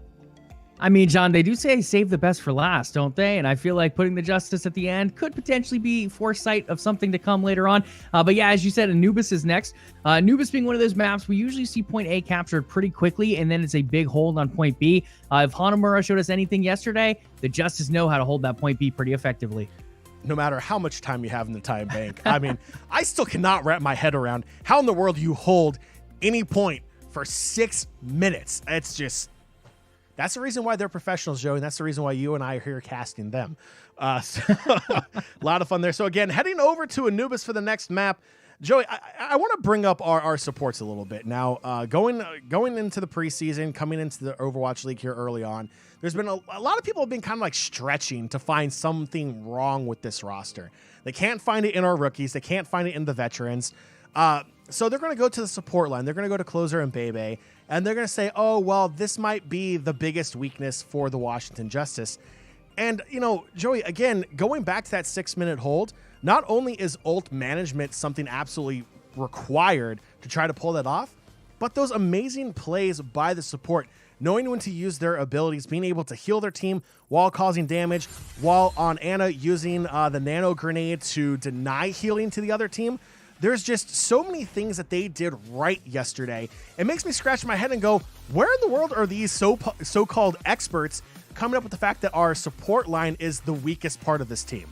I mean, John, they do say save the best for last, don't they? And I feel like putting the Justice at the end could potentially be foresight of something to come later on. But yeah, as you said, Anubis is next. Anubis being one of those maps, we usually see point A captured pretty quickly, and then it's a big hold on point B. If Hanamura showed us anything yesterday, the Justice know how to hold that point B pretty effectively. No matter how much time you have in the time bank. I mean, I still cannot wrap my head around how in the world you hold any point for 6 minutes. It's just... That's the reason why they're professionals, Joey, and that's the reason why you and I are here casting them. So a lot of fun there. So again, heading over to Anubis for the next map. Joey, I want to bring up our supports a little bit. Now, going into the preseason, coming into the Overwatch League here early on, there's been a lot of people have been kind of like stretching to find something wrong with this roster. They can't find it in our rookies. They can't find it in the veterans. So they're going to go to the support line. They're going to go to Closer and Bebe, and they're going to say, oh, well, this might be the biggest weakness for the Washington Justice. And, you know, Joey, again, going back to that 6-minute hold, not only is ult management something absolutely required to try to pull that off, but those amazing plays by the support, knowing when to use their abilities, being able to heal their team while causing damage, while on Ana using the nano grenade to deny healing to the other team. There's just so many things that they did right yesterday. It makes me scratch my head and go, where in the world are these so-called experts coming up with the fact that our support line is the weakest part of this team?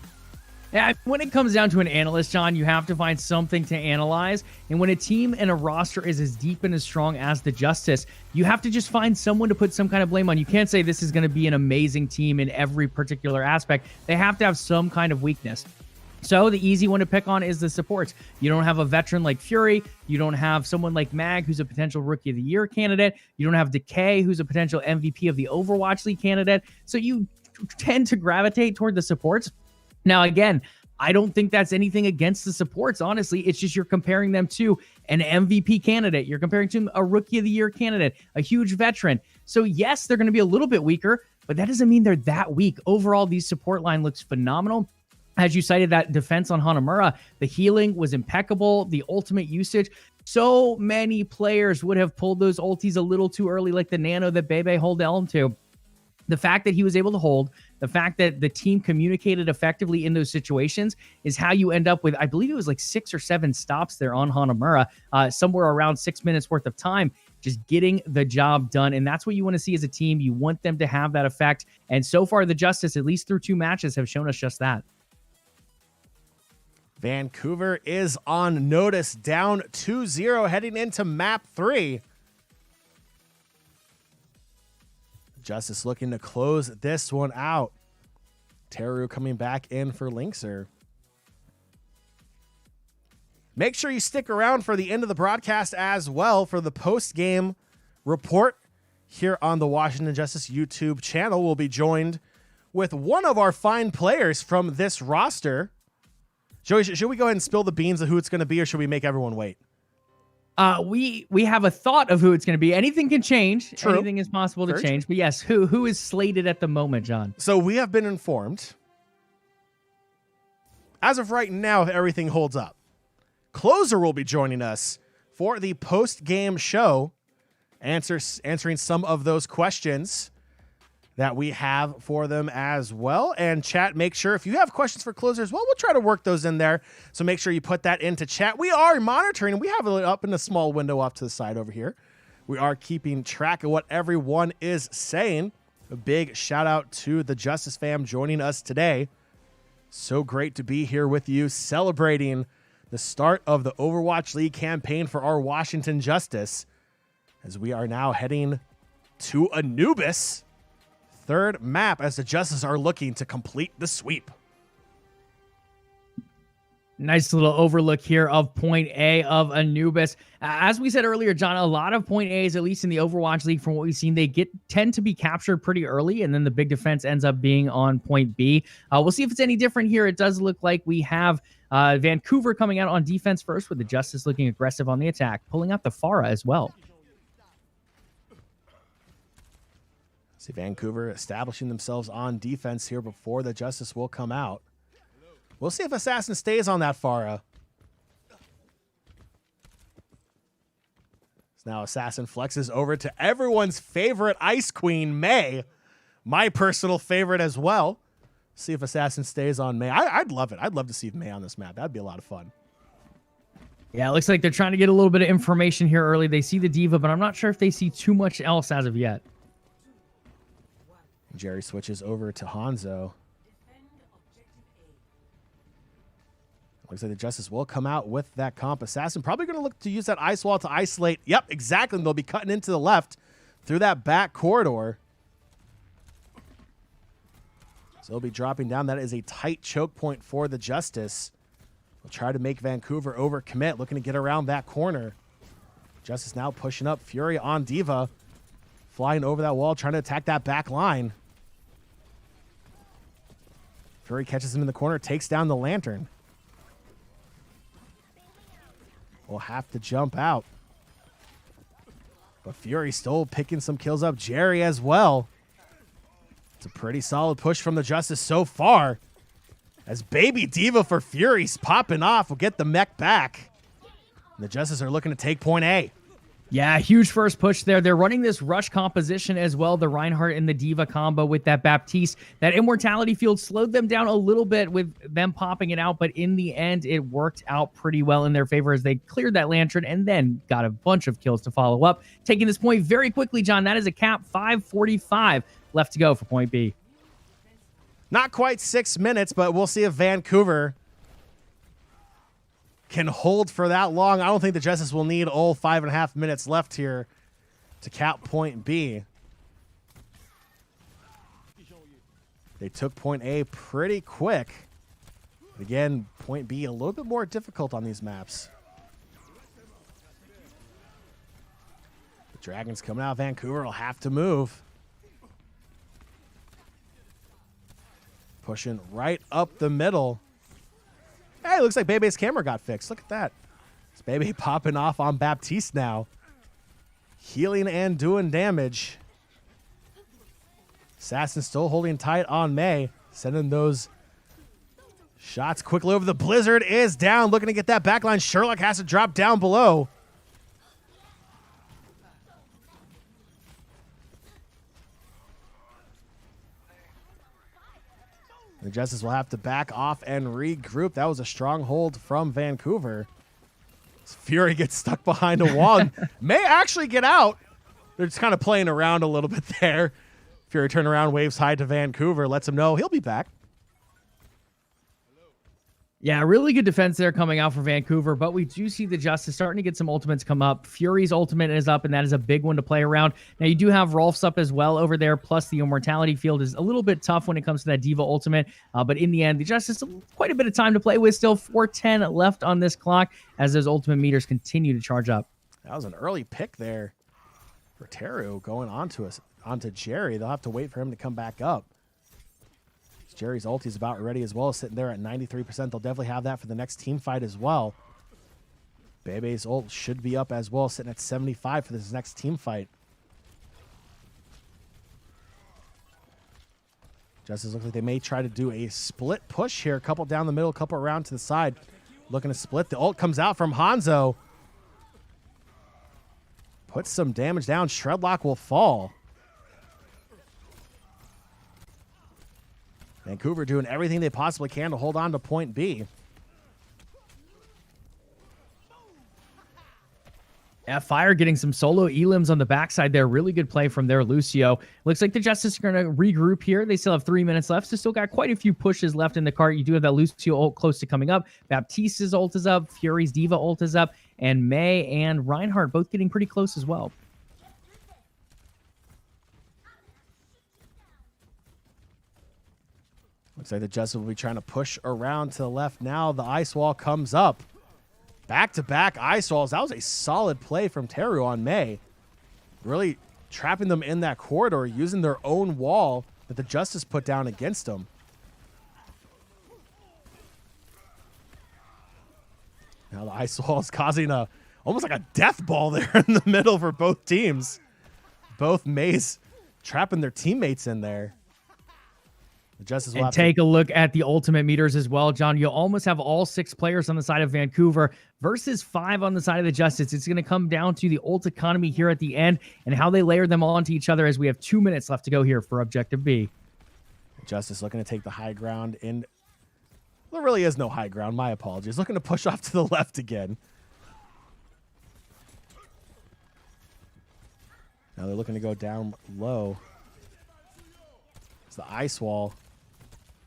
Yeah, when it comes down to an analyst, John, you have to find something to analyze. And when a team and a roster is as deep and as strong as the Justice, you have to just find someone to put some kind of blame on. You can't say this is going to be an amazing team in every particular aspect. They have to have some kind of weakness. So the easy one to pick on is the supports. You don't have a veteran like Fury. You don't have someone like Mag, who's a potential Rookie of the Year candidate. You don't have Decay, who's a potential MVP of the Overwatch League candidate. So you tend to gravitate toward the supports. Now, again, I don't think that's anything against the supports. Honestly, it's just you're comparing them to an MVP candidate. You're comparing to a Rookie of the Year candidate, a huge veteran. So yes, they're going to be a little bit weaker, but that doesn't mean they're that weak. Overall, the support line looks phenomenal. As you cited, that defense on Hanamura, the healing was impeccable, the ultimate usage. So many players would have pulled those ultis a little too early, like the nano that Bebe held Elm to. The fact that he was able to hold, the fact that the team communicated effectively in those situations is how you end up with, I believe it was like 6 or 7 stops there on Hanamura, somewhere around 6 minutes worth of time, just getting the job done. And that's what you want to see as a team. You want them to have that effect. And so far, the Justice, at least through 2 matches, have shown us just that. Vancouver is on notice, down 2-0, heading into map 3. Justice looking to close this one out. Teru coming back in for Linkser. Make sure you stick around for the end of the broadcast as well for the post-game report here on the Washington Justice YouTube channel. We'll be joined with one of our fine players from this roster. Joey, should we go ahead and spill the beans of who it's going to be, or should we make everyone wait? We have a thought of who it's going to be. Anything can change. True. Anything is possible to Very change. But yes, who is slated at the moment, John? So we have been informed, as of right now, if everything holds up, Closer will be joining us for the post-game show, answering some of those questions that we have for them as well. And chat, make sure if you have questions for Closer as well, we'll try to work those in there. So make sure you put that into chat. We are monitoring. We have it up in a small window off to the side over here. We are keeping track of what everyone is saying. A big shout out to the Justice fam joining us today. So great to be here with you, celebrating the start of the Overwatch League campaign for our Washington Justice, as we are now heading to Anubis. Third map as the Justice are looking to complete the sweep. Nice little overlook here of point A of Anubis. As we said earlier, John, a lot of point A's, at least in the Overwatch League, from what we've seen, they tend to be captured pretty early, and then the big defense ends up being on point B. We'll see if it's any different here. It does look like we have Vancouver coming out on defense first, with the Justice looking aggressive on the attack, pulling out the Pharah as well. See Vancouver establishing themselves on defense here before the Justice will come out. We'll see if Assassin stays on that Pharah. So now Assassin flexes over to everyone's favorite Ice Queen, Mei. My personal favorite as well. See if Assassin stays on Mei. I'd love it. I'd love to see Mei on this map. That'd be a lot of fun. Yeah, it looks like they're trying to get a little bit of information here early. They see the Diva, but I'm not sure if they see too much else as of yet. Jerry switches over to Hanzo. Looks like the Justice will come out with that comp. Assassin probably going to look to use that ice wall to isolate. Yep, exactly. They'll be cutting into the left through that back corridor. So they'll be dropping down. That is a tight choke point for the Justice. We'll try to make Vancouver overcommit, looking to get around that corner. Justice now pushing up. Fury on Diva. Flying over that wall, trying to attack that back line. Fury catches him in the corner, takes down the Lantern. Will have to jump out. But Fury still picking some kills up. Jerry as well. It's a pretty solid push from the Justice so far. As Baby Diva for Fury's popping off. Will get the mech back. And the Justice are looking to take point A. Yeah, huge first push there. They're running this rush composition as well, the Reinhardt and the Diva combo with that Baptiste. That immortality field slowed them down a little bit with them popping it out, but in the end, it worked out pretty well in their favor as they cleared that Lantern and then got a bunch of kills to follow up. Taking this point very quickly, John. That is a cap. 5:45 left to go for point B. Not quite 6 minutes, but we'll see if Vancouver can hold for that long. I don't think the Justice will need all 5.5 minutes left here to cap point B. They took point A pretty quick. Again, point B a little bit more difficult on these maps. The Dragons coming out. Vancouver will have to move. Pushing right up the middle. Hey, looks like Bebe's camera got fixed. Look at that. It's Bebe popping off on Baptiste now. Healing and doing damage. Assassin still holding tight on Mei. Sending those shots quickly over. The Blizzard is down. Looking to get that backline. Sherlock has to drop down below. The Justice will have to back off and regroup. That was a stronghold from Vancouver. Fury gets stuck behind a wall and may actually get out. They're just kind of playing around a little bit there. Fury turn around, waves high to Vancouver, lets him know he'll be back. Yeah, really good defense there coming out for Vancouver, but we do see the Justice starting to get some ultimates come up. Fury's ultimate is up, and that is a big one to play around. Now, you do have Rolf's up as well over there, plus the Immortality field is a little bit tough when it comes to that Diva ultimate, but in the end, the Justice, quite a bit of time to play with, still 4:10 left on this clock as those ultimate meters continue to charge up. That was an early pick there for Teru going onto Jerry. They'll have to wait for him to come back up. Jerry's ulti is about ready as well, sitting there at 93%. They'll definitely have that for the next team fight as well. Bebe's ult should be up as well, sitting at 75 for this next team fight. Justice looks like they may try to do a split push here. A couple down the middle, a couple around to the side. Looking to split. The ult comes out from Hanzo. Puts some damage down. Shredlock will fall. Vancouver doing everything they possibly can to hold on to point B. Yeah, Fire getting some solo elims on the backside there. Really good play from their Lucio. Looks like the Justice are going to regroup here. They still have 3 minutes left, so still got quite a few pushes left in the cart. You do have that Lucio ult close to coming up. Baptiste's ult is up. Fury's Diva ult is up. And Mei and Reinhardt both getting pretty close as well. Looks like the Justice will be trying to push around to the left now. The ice wall comes up. Back-to-back ice walls. That was a solid play from Teru on Mei. Really trapping them in that corridor, using their own wall that the Justice put down against them. Now the ice wall is causing almost like a death ball there in the middle for both teams. Both Meis trapping their teammates in there. The Justice will And take a look at the ultimate meters as well, John. You'll almost have all 6 players on the side of Vancouver versus 5 on the side of the Justice. It's going to come down to the ult economy here at the end and how they layer them all onto each other as we have 2 minutes left to go here for Objective B. Justice looking to take the high ground in. There really is no high ground. My apologies. Looking to push off to the left again. Now they're looking to go down low. It's the ice wall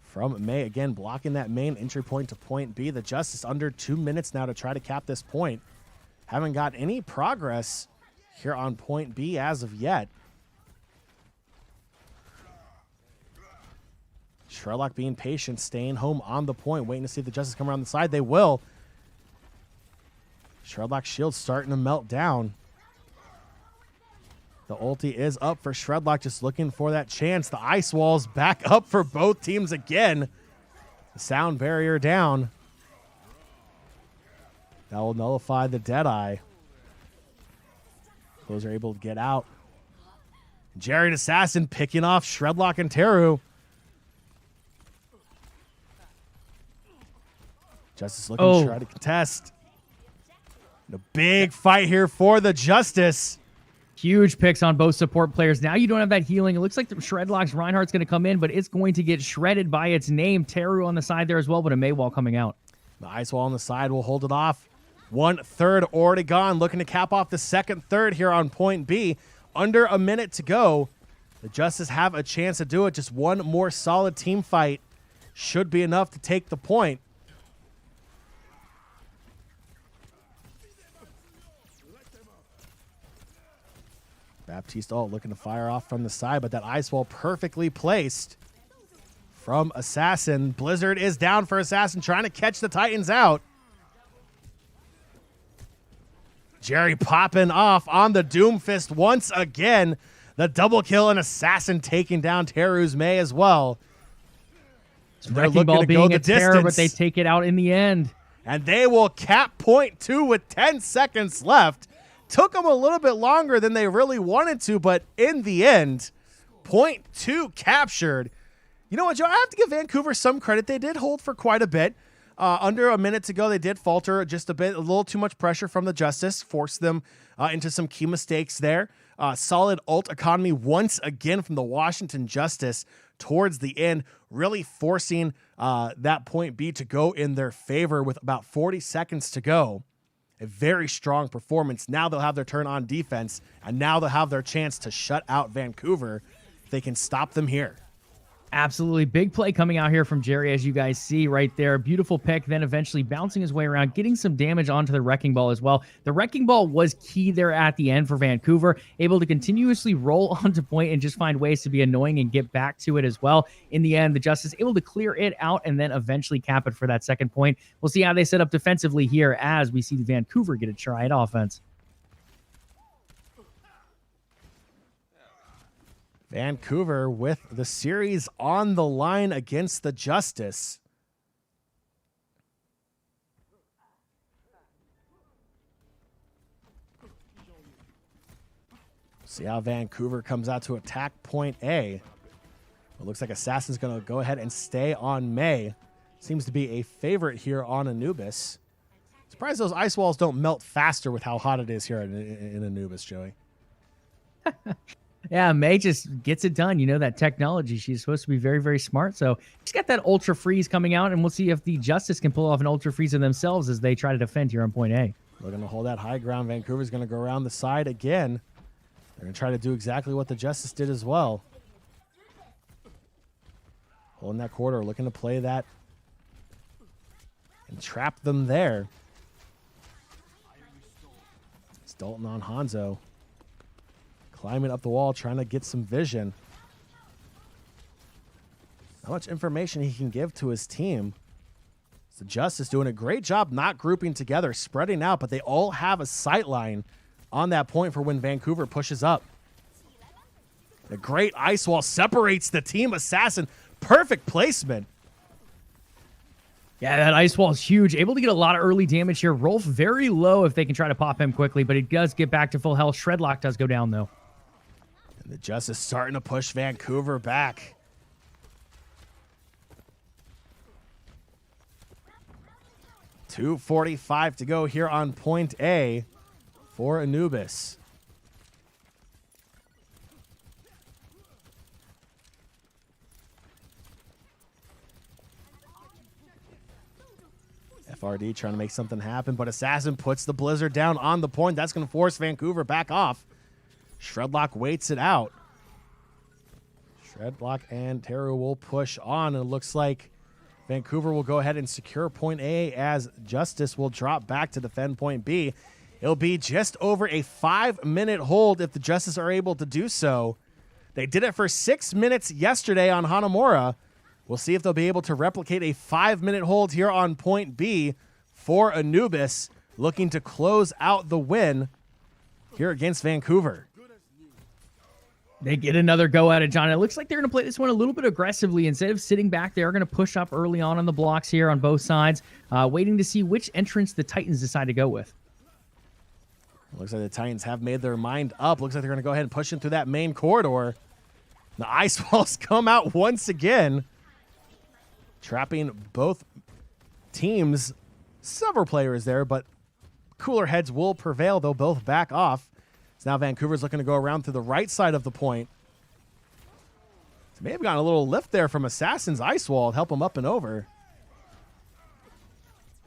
from Mei again, blocking that main entry point to point B. The Justice under 2 minutes now to try to cap this point. Haven't got any progress here on point B as of yet. Sherlock being patient, staying home on the point, waiting to see if the Justice come around the side. They will. Shredlock's shield starting to melt down. The ulti is up for Shredlock, just looking for that chance. The ice wall's back up for both teams again. The sound barrier down. That will nullify the Deadeye. Those are able to get out. Jared Assassin picking off Shredlock and Teru. Justice looking to try to contest. A big fight here for the Justice. Huge picks on both support players. Now you don't have that healing. It looks like the Shredlock's Reinhardt's going to come in, but it's going to get shredded by its name. Teru on the side there as well, but a Mei wall coming out. The ice wall on the side will hold it off. 1/3 already gone. Looking to cap off the second third here on point B. Under a minute to go. The Justice have a chance to do it. Just one more solid team fight should be enough to take the point. Baptiste looking to fire off from the side, but that ice wall perfectly placed from Assassin. Blizzard is down for Assassin, trying to catch the Titans out. Jerry popping off on the Doomfist once again. The double kill and Assassin taking down Teru's Mei as well. They're looking to being a terror, but they take it out in the end. And they will cap point 2 with 10 seconds left. Took them a little bit longer than they really wanted to, but in the end, point 2 captured. You know what, Joe? I have to give Vancouver some credit. They did hold for quite a bit. Under a minute to go, they did falter just a bit. A little too much pressure from the Justice. Forced them into some key mistakes there. Solid ult economy once again from the Washington Justice towards the end, really forcing that point B to go in their favor with about 40 seconds to go. A very strong performance. Now they'll have their turn on defense, and now they'll have their chance to shut out Vancouver if they can stop them here. Absolutely. Big play coming out here from Jerry, as you guys see right there. Beautiful pick, then eventually bouncing his way around, getting some damage onto the Wrecking Ball as well. The Wrecking Ball was key there at the end for Vancouver, able to continuously roll onto point and just find ways to be annoying and get back to it as well. In the end, the Justice able to clear it out and then eventually cap it for that second point. We'll see how they set up defensively here as we see Vancouver get a try at offense. Vancouver with the series on the line against the Justice. See how Vancouver comes out to attack point A. It looks like Assassin's going to go ahead and stay on Mei. Seems to be a favorite here on Anubis. Surprised those ice walls don't melt faster with how hot it is here in Anubis, Joey. Yeah, Mei just gets it done. You know, that technology. She's supposed to be very, very smart. So she's got that Ultra Freeze coming out, and we'll see if the Justice can pull off an Ultra Freeze of themselves as they try to defend here on point A. Looking to hold that high ground. Vancouver's going to go around the side again. They're going to try to do exactly what the Justice did as well. Holding that corridor, looking to play that and trap them there. It's Dalton on Hanzo. Climbing up the wall, trying to get some vision. how much information he can give to his team. The Justice doing a great job not grouping together, spreading out, but they all have a sight line on that point for when Vancouver pushes up. The great ice wall separates the team assassin. Perfect placement. Yeah, that ice wall is huge. Able to get a lot of early damage here. Rolf very low if they can try to pop him quickly, but he does get back to full health. Shredlock does go down, though. And the Justice starting to push Vancouver back. .245 to go here on point A for Anubis. FRD trying to make something happen, but Assassin puts the Blizzard down on the point. That's going to force Vancouver back off. Shredlock waits it out. Shredlock and Teru will push on, and it looks like Vancouver will go ahead and secure point A as Justice will drop back to defend point B. It'll be just over a 5-minute hold if the Justice are able to do so. They did it for 6 minutes yesterday on Hanamura. We'll see if they'll be able to replicate a 5-minute hold here on point B for Anubis, looking to close out the win here against Vancouver. They get another go at it, John. It looks like they're going to play this one a little bit aggressively. Instead of sitting back, they're going to push up early on the blocks here on both sides, waiting to see which entrance the Titans decide to go with. Looks like the Titans have made their mind up. Looks like they're going to go ahead and push in through that main corridor. The ice walls come out once again, trapping both teams. Several players there, but cooler heads will prevail. They'll both back off. So now Vancouver's looking to go around to the right side of the point. So may have gotten a little lift there from Assassin's ice wall to help him up and over.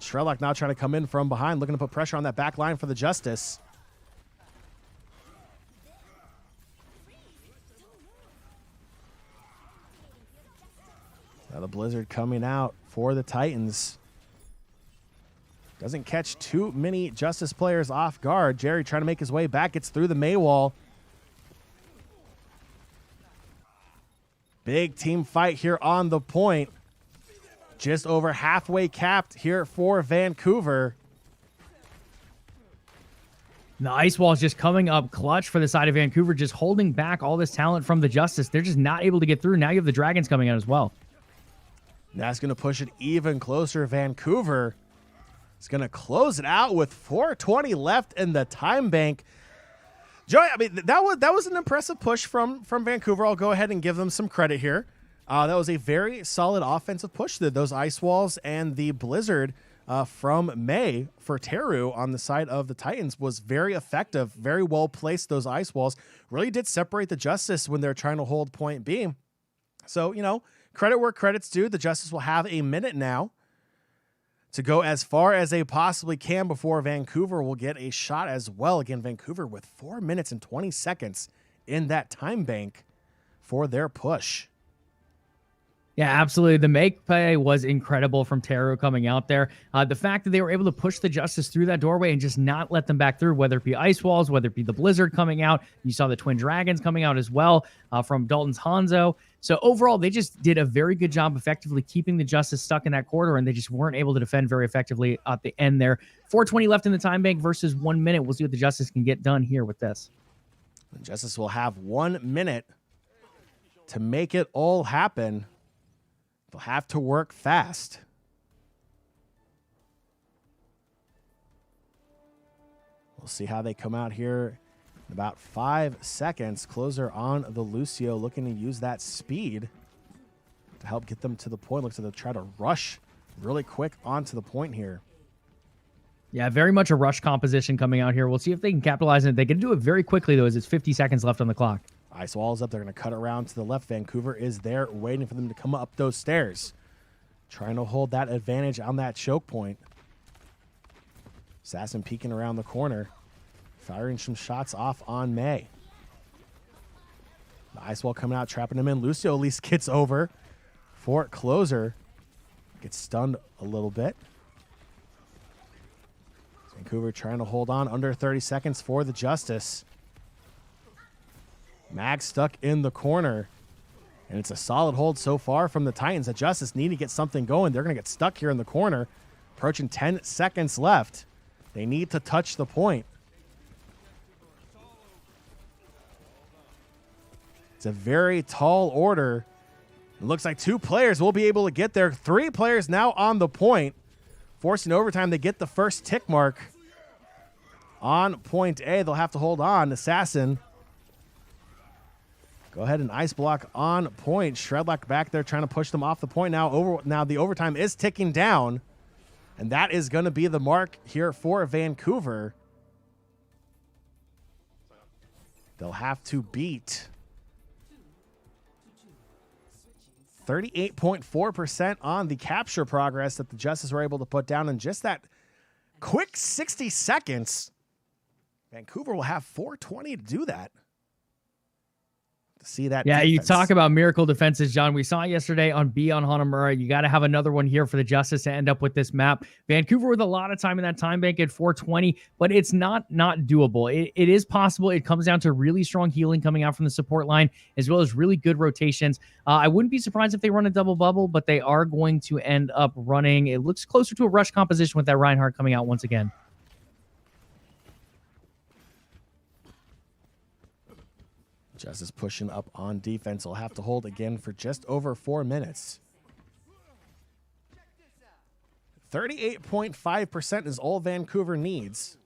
Shredlock now trying to come in from behind, looking to put pressure on that back line for the Justice. Now the Blizzard coming out for the Titans. Doesn't catch too many Justice players off guard. Jerry trying to make his way back. Gets through the May wall. Big team fight here on the point. Just over halfway capped here for Vancouver. The ice wall is just coming up clutch for the side of Vancouver, just holding back all this talent from the Justice. They're just not able to get through. Now you have the Dragons coming out as well. That's going to push it even closer. Vancouver is going to close it out with 4:20 left in the time bank. Joey, I mean, that was an impressive push from Vancouver. I'll go ahead and give them some credit here. That was a very solid offensive push. Those ice walls and the Blizzard from May for Teru on the side of the Titans was very effective, very well placed. Those ice walls really did separate the Justice when they're trying to hold point B. So, you know, credit where credit's due. The Justice will have a minute now to go as far as they possibly can before Vancouver will get a shot as well. Again, Vancouver with 4 minutes and 20 seconds in that time bank for their push. Yeah, absolutely. The make play was incredible from Teru coming out there. The fact that they were able to push the Justice through that doorway and just not let them back through, whether it be ice walls, whether it be the Blizzard coming out. You saw the Twin Dragons coming out as well from Dalton's Hanzo. So overall, they just did a very good job effectively keeping the Justice stuck in that corridor, and they just weren't able to defend very effectively at the end there. 4:20 left in the time bank versus 1 minute. We'll see what the Justice can get done here with this. The Justice will have 1 minute to make it all happen. They'll have to work fast. We'll see how they come out here in about 5 seconds. Closer on the Lucio, looking to use that speed to help get them to the point. Looks like they'll try to rush really quick onto the point here. Yeah, very much a rush composition coming out here. We'll see if they can capitalize on it. They can do it very quickly, though, as it's 50 seconds left on the clock. Ice wall's up. They're going to cut around to the left. Vancouver is there waiting for them to come up those stairs. Trying to hold that advantage on that choke point. Assassin peeking around the corner. Firing some shots off on May. The ice wall coming out, trapping him in. Lucio at least gets over for closer. Gets stunned a little bit. Vancouver trying to hold on under 30 seconds for the Justice. Mag stuck in the corner. And it's a solid hold so far from the Titans. The Justice need to get something going. They're going to get stuck here in the corner. Approaching 10 seconds left. They need to touch the point. It's a very tall order. It looks like 2 players will be able to get there. 3 players now on the point. Forcing overtime, they get the first tick mark on point A. They'll have to hold on. Assassin. Go ahead and ice block on point. Shredlock back there trying to push them off the point. Now the overtime is ticking down. And that is going to be the mark here for Vancouver. They'll have to beat 38.4% on the capture progress that the Justice were able to put down in just that quick 60 seconds. Vancouver will have 420 to do that. To see that. Yeah, defense. you talk about miracle defenses, John. We saw it yesterday on B on Hanamura. You got to have another one here for the Justice to end up with this map. Vancouver with a lot of time in that time bank at 420, but it's not doable. It is possible. It comes down to really strong healing coming out from the support line, as well as really good rotations. I wouldn't be surprised if they run a double bubble, but they are going to end up running. It looks closer to a rush composition with that Reinhardt coming out once again. Justice pushing up on defense. Will have to hold again for just over 4 minutes. 38.5% is all Vancouver needs.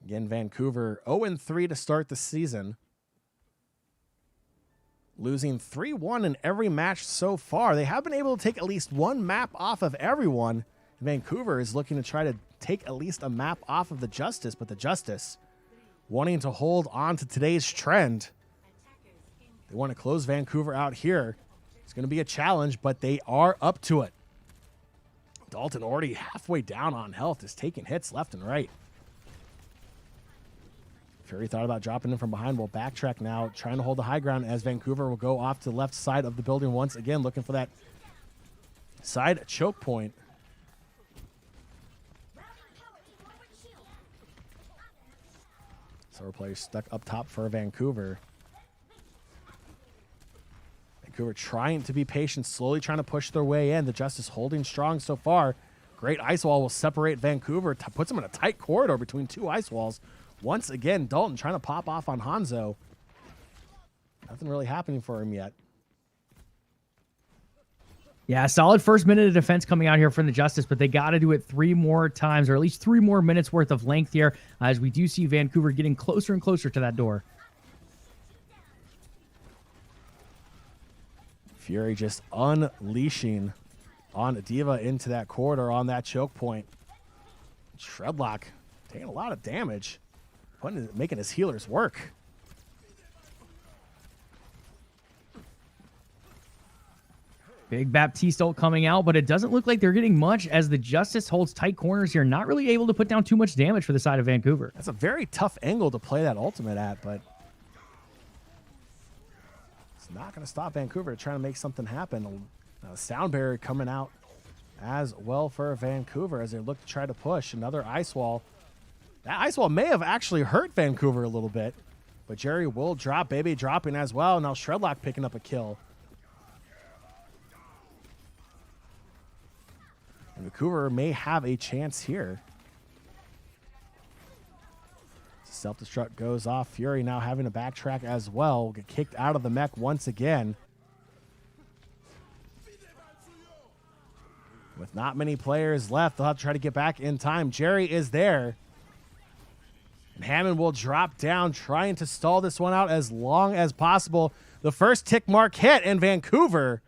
Again, Vancouver 0-3 to start the season. Losing 3-1 in every match so far. They have been able to take at least one map off of everyone. Vancouver is looking to try to take at least a map off of the Justice, but the Justice wanting to hold on to today's trend. They want to close Vancouver out here. It's going to be a challenge, but they are up to it. Dalton already halfway down on health, is taking hits left and right. Fury thought about dropping in from behind. Will backtrack now, trying to hold the high ground as Vancouver will go off to the left side of the building once again, looking for that side choke point. So our players stuck up top for Vancouver. Vancouver trying to be patient, slowly trying to push their way in. The Justice holding strong so far. Great ice wall will separate Vancouver. Puts them in a tight corridor between 2 ice walls. Once again, Dalton trying to pop off on Hanzo. Nothing really happening for him yet. Yeah, solid first minute of defense coming out here from the Justice, but they got to do it 3 more times, or at least 3 more minutes worth of length here, as we do see Vancouver getting closer and closer to that door. Fury just unleashing on Diva into that corridor on that choke point. Shredlock taking a lot of damage, making his healers work. Big Baptiste ult coming out, but it doesn't look like they're getting much as the Justice holds tight corners here, not really able to put down too much damage for the side of Vancouver. That's a very tough angle to play that ultimate at, but it's not going to stop Vancouver trying to make something happen. Sound barrier coming out as well for Vancouver as they look to try to push another ice wall. That ice wall may have actually hurt Vancouver a little bit, but Jerry will drop, Baby dropping as well. Now Shredlock picking up a kill. And Vancouver may have a chance here. Self-destruct goes off. Fury now having to backtrack as well. Get kicked out of the mech once again. With not many players left, they'll have to try to get back in time. Jerry is there. And Hammond will drop down, trying to stall this one out as long as possible. The first tick mark hit, and Vancouver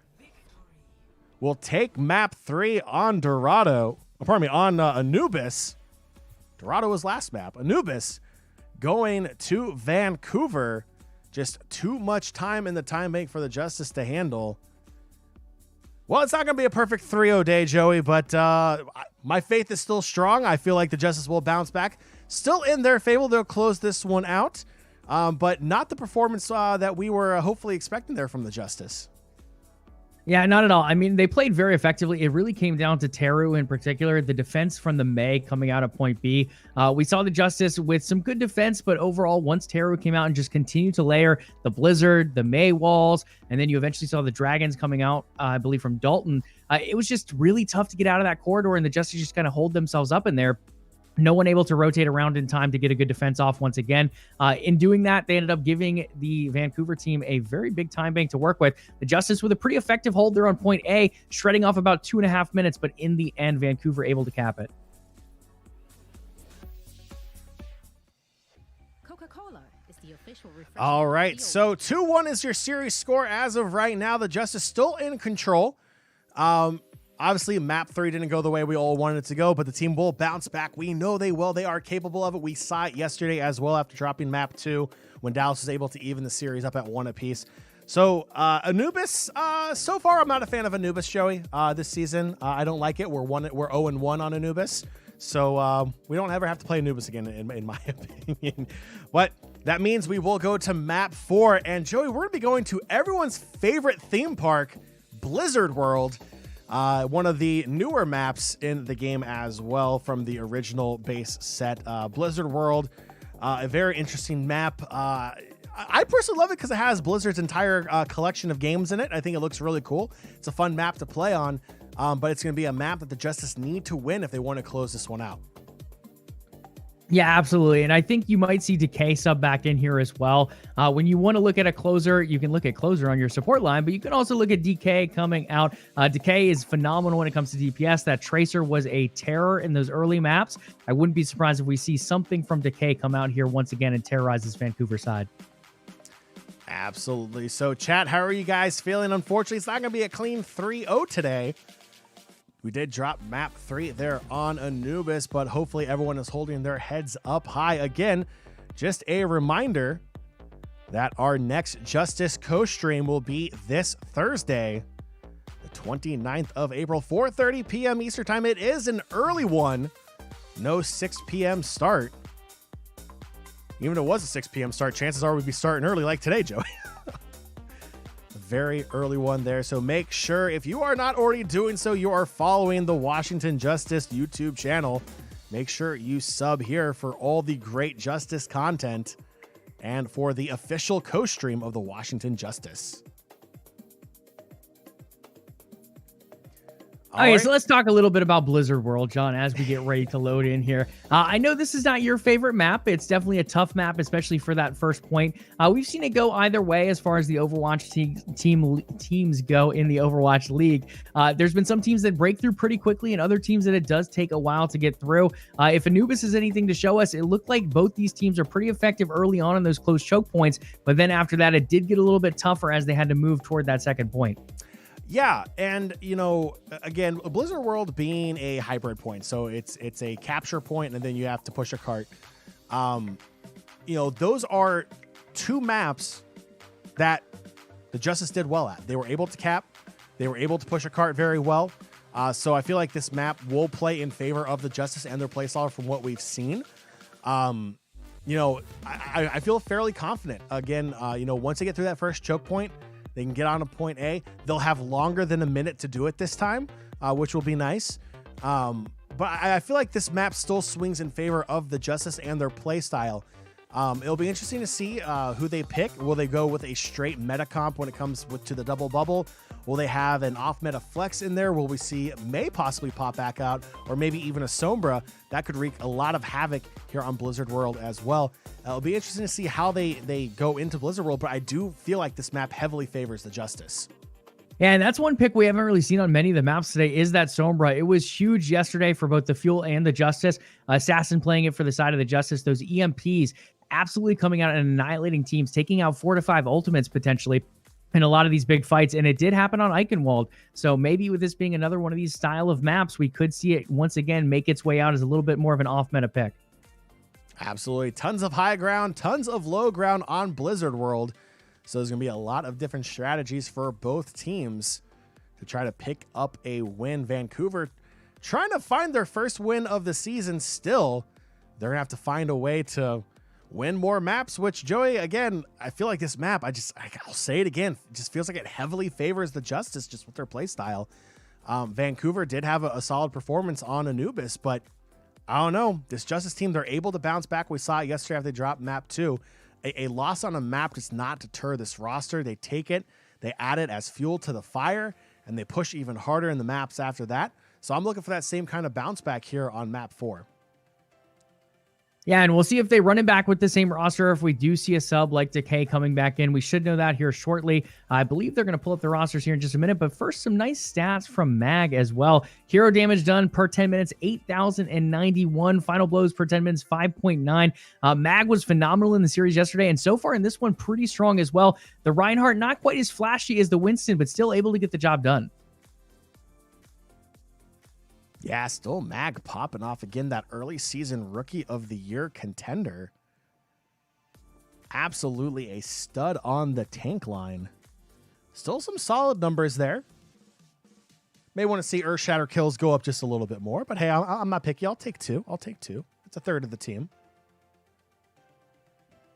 will take map 3 on Dorado. Oh, pardon me, on Anubis. Dorado was last map. Anubis going to Vancouver. Just too much time in the time bank for the Justice to handle. Well, it's not going to be a perfect 3-0 day, Joey, but my faith is still strong. I feel like the Justice will bounce back. Still in their favor. They'll close this one out, but not the performance that we were hopefully expecting there from the Justice. Yeah, not at all. I mean, they played very effectively. It really came down to Teru in particular, the defense from the May coming out of point B. We saw the Justice with some good defense, but overall, once Teru came out and just continued to layer the Blizzard, the May walls, and then you eventually saw the Dragons coming out, I believe, from Dalton, it was just really tough to get out of that corridor, and the Justice just kind of hold themselves up in there. No one able to rotate around in time to get a good defense off once again. In doing that, they ended up giving the Vancouver team a very big time bank to work with. The Justice with a pretty effective hold there on point A, shredding off about 2.5 minutes, but in the end, Vancouver able to cap it. Coca-Cola is the official refreshment. All right, so 2-1 is your series score as of right now. The Justice still in control. Obviously, map 3 didn't go the way we all wanted it to go, but the team will bounce back. We know they will. They are capable of it. We saw it yesterday as well after dropping map 2 when Dallas was able to even the series up at 1 apiece. So Anubis, so far I'm not a fan of Anubis, Joey, this season. I don't like it. We're 0-1 on Anubis. So we don't ever have to play Anubis again, in my opinion. But that means we will go to map 4. And Joey, we're going to be going to everyone's favorite theme park, Blizzard World. One of the newer maps in the game as well from the original base set, Blizzard World. A very interesting map. I personally love it because it has Blizzard's entire collection of games in it. I think it looks really cool. It's a fun map to play on, but it's going to be a map that the Justice need to win if they want to close this one out. Yeah, absolutely. And I think you might see Decay sub back in here as well. When you want to look at a closer, you can look at closer on your support line, but you can also look at Decay coming out. Decay is phenomenal when it comes to DPS. That Tracer was a terror in those early maps. I wouldn't be surprised if we see something from Decay come out here once again and terrorize this Vancouver side. Absolutely. So, chat, how are you guys feeling? Unfortunately, it's not going to be a clean 3-0 today. We did drop map 3 there on Anubis, but hopefully everyone is holding their heads up high. Again, just a reminder that our next Justice co-stream will be this Thursday, the 29th of April, 4:30 p.m. Eastern Time. It is an early one. No 6 p.m. start. Even if it was a 6 p.m. start, chances are we'd be starting early like today, Joey. Very early one there. So make sure, if you are not already doing so, you are following the Washington Justice YouTube channel. Make sure you sub here for all the great Justice content and for the official co-stream of the Washington Justice. Okay, so let's talk a little bit about Blizzard World, John, as we get ready to load in here. I know this is not your favorite map. It's definitely a tough map, especially for that first point. We've seen it go either way as far as the Overwatch teams go in the Overwatch League. There's been some teams that break through pretty quickly and other teams that it does take a while to get through. If Anubis is anything to show us, it looked like both these teams are pretty effective early on in those close choke points, but then after that, it did get a little bit tougher as they had to move toward that second point. Yeah, and you know, again, Blizzard World being a hybrid point, so it's a capture point, and then you have to push a cart. You know, those are two maps that the Justice did well at. They were able to cap, they were able to push a cart very well. So I feel like this map will play in favor of the Justice and their playstyle from what we've seen. You know, I feel fairly confident. Again, you know, once they get through that first choke point, they can get on to point A. They'll have longer than a minute to do it this time, which will be nice. But I feel like this map still swings in favor of the Justice and their play style. It'll be interesting to see who they pick. Will they go with a straight meta comp when it comes to the double bubble? Will they have an off-meta flex in there? Will we see May possibly pop back out? Or maybe even a Sombra? That could wreak a lot of havoc here on Blizzard World as well. It'll be interesting to see how they go into Blizzard World, but I do feel like this map heavily favors the Justice. Yeah, and that's one pick we haven't really seen on many of the maps today is that Sombra. It was huge yesterday for both the Fuel and the Justice. Assassin playing it for the side of the Justice. Those EMPs absolutely coming out and annihilating teams, taking out 4 to 5 ultimates potentially in a lot of these big fights, and it did happen on Eichenwald. So maybe with this being another one of these style of maps, we could see it once again make its way out as a little bit more of an off-meta pick. Absolutely. Tons of high ground, tons of low ground on Blizzard World. So there's going to be a lot of different strategies for both teams to try to pick up a win. Vancouver trying to find their first win of the season still. They're going to have to find a way to, win more maps, which Joey, again, I feel like this map, I'll say it again, it just feels like it heavily favors the Justice just with their play style. Vancouver did have a solid performance on Anubis, but I don't know. This Justice team, they're able to bounce back. We saw it yesterday after they dropped map 2. A loss on a map does not deter this roster. They take it, they add it as fuel to the fire, and they push even harder in the maps after that. So I'm looking for that same kind of bounce back here on map 4. Yeah, and we'll see if they run it back with the same roster. If we do see a sub like Decay coming back in, we should know that here shortly. I believe they're going to pull up the rosters here in just a minute. But first, some nice stats from Mag as well. Hero damage done per 10 minutes, 8,091. Final blows per 10 minutes, 5.9. Mag was phenomenal in the series yesterday, and so far in this one, pretty strong as well. The Reinhardt, not quite as flashy as the Winston, but still able to get the job done. Yeah, still Mag popping off again, that early season Rookie of the Year contender. Absolutely a stud on the tank line. Still some solid numbers there. May want to see Earthshatter kills go up just a little bit more, but hey, I'm not picky. I'll take 2. I'll take 2. It's a third of the team.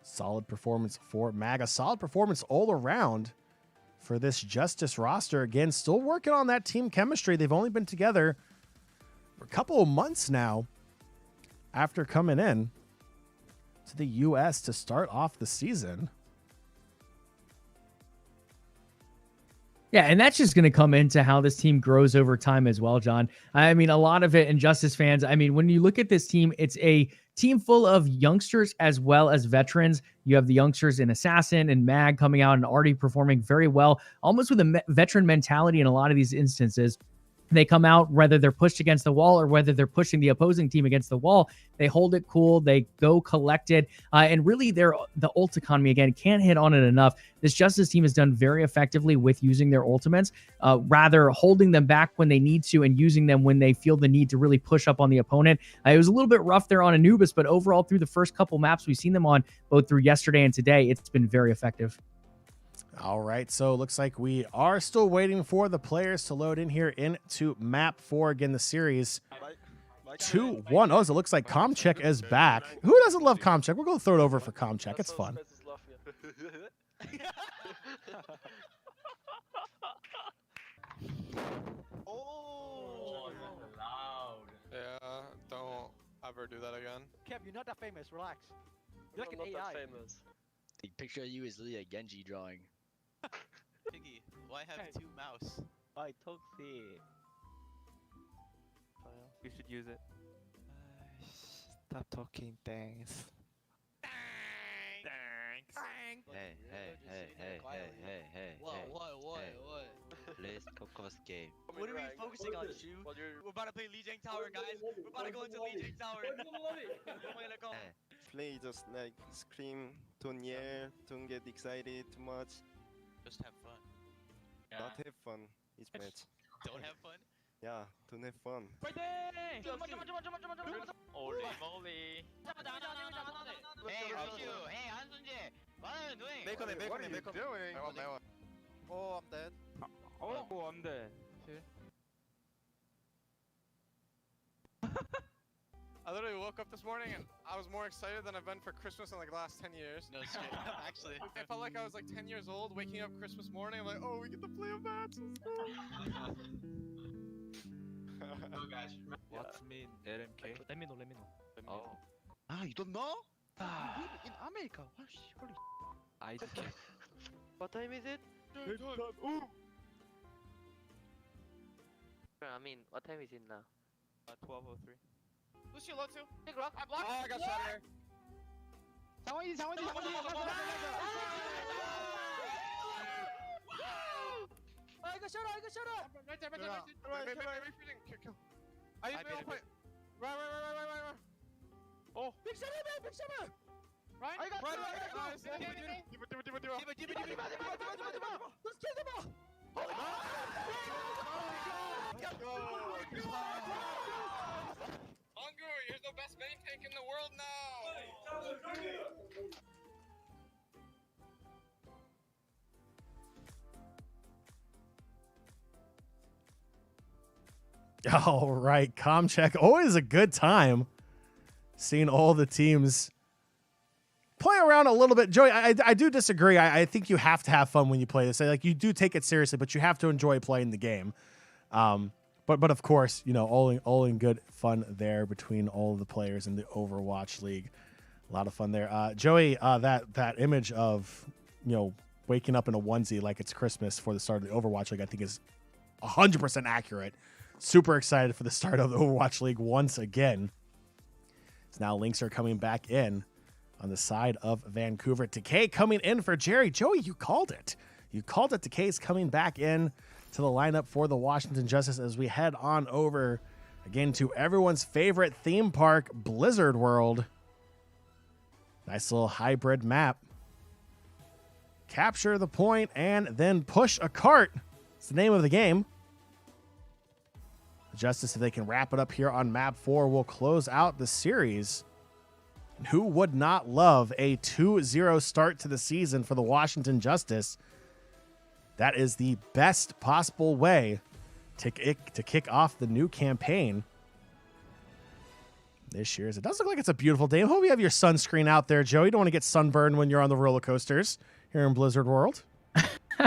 Solid performance for Mag. A solid performance all around for this Justice roster. Again, still working on that team chemistry. They've only been together for a couple of months now after coming in to the U.S. to start off the season. Yeah, and that's just going to come into how this team grows over time as well, John. I mean, a lot of it, and Justice fans, I mean, when you look at this team, it's a team full of youngsters as well as veterans. You have the youngsters in Assassin and Mag coming out and already performing very well, almost with a veteran mentality in a lot of these instances. They come out, whether they're pushed against the wall or whether they're pushing the opposing team against the wall, they hold it cool, they go collected, and really the ult economy, again, can't hit on it enough. This Justice team has done very effectively with using their ultimates, rather holding them back when they need to and using them when they feel the need to really push up on the opponent. It was a little bit rough there on Anubis, but overall through the first couple maps we've seen them on, both through yesterday and today, it's been very effective. All right, so it looks like we are still waiting for the players to load in here into map 4. Again, the series 2-1. Oh, so it looks like Comcheck is back. Who doesn't love Comcheck? We're going to throw it over for Comcheck. It's fun. Yeah, don't ever do that again. Kev, you're not that famous. Relax. You're like an AI. Famous. The picture of you is really a Genji drawing. Piggy, why have 2 mouse? I took it. You should use it. Stop talking, thanks. Thanks. Hey. What? Let's focus game. What are we focusing on, Shu? We're about to play Lijiang Tower, guys. We're about to go into Lijiang Tower. Play just like scream, don't yell, don't get excited too much. Just have fun. Not have fun, it's match. Don't have fun? Yeah, don't have fun. Holy moly. Hey, Roshu. Hey, Hansunji. What are you doing? What are you doing? Oh, I'm dead. Oh, I'm dead. I literally woke up this morning and I was more excited than I've been for Christmas in like the last 10 years. No shit, actually. I felt like I was like 10 years old, waking up Christmas morning. I'm like, oh, we get to play a match. Let's go. Oh gosh. What's mean LMK? Let me know. Oh. Ah, you don't know? In America. Holy I don't. What time is it? I mean, what time is it now? 12:03. Lucio, low 2. Big rock. I blocked. Oh, I got shot here. Someone I got shot up. Right there. Kill. I didn't know play. Right. Oh. Big shot up, man. Big shot up. Right. I got right. Diva. Let's kill them all. Hungary, here's the best main tank in the world now! All right, Comcheck, always a good time seeing all the teams play around a little bit. Joey, I do disagree. I think you have to have fun when you play this. Like, you do take it seriously, but you have to enjoy playing the game. But of course, you know, all in good fun there between all of the players in the Overwatch League. A lot of fun there. Joey, that image of, you know, waking up in a onesie like it's Christmas for the start of the Overwatch League, I think is 100% accurate. Super excited for the start of the Overwatch League once again. So now links are coming back in on the side of Vancouver. Decay coming in for Jerry. Joey, you called it. You called it. Decay's coming back in to the lineup for the Washington Justice as we head on over again to everyone's favorite theme park, Blizzard World. Nice little hybrid map. Capture the point and then push a cart. It's the name of the game. The Justice, if they can wrap it up here on map 4, will close out the series. And who would not love a 2-0 start to the season for the Washington Justice? That is the best possible way to kick off the new campaign this year. It does look like it's a beautiful day. I hope you have your sunscreen out there, Joe. You don't want to get sunburned when you're on the roller coasters here in Blizzard World.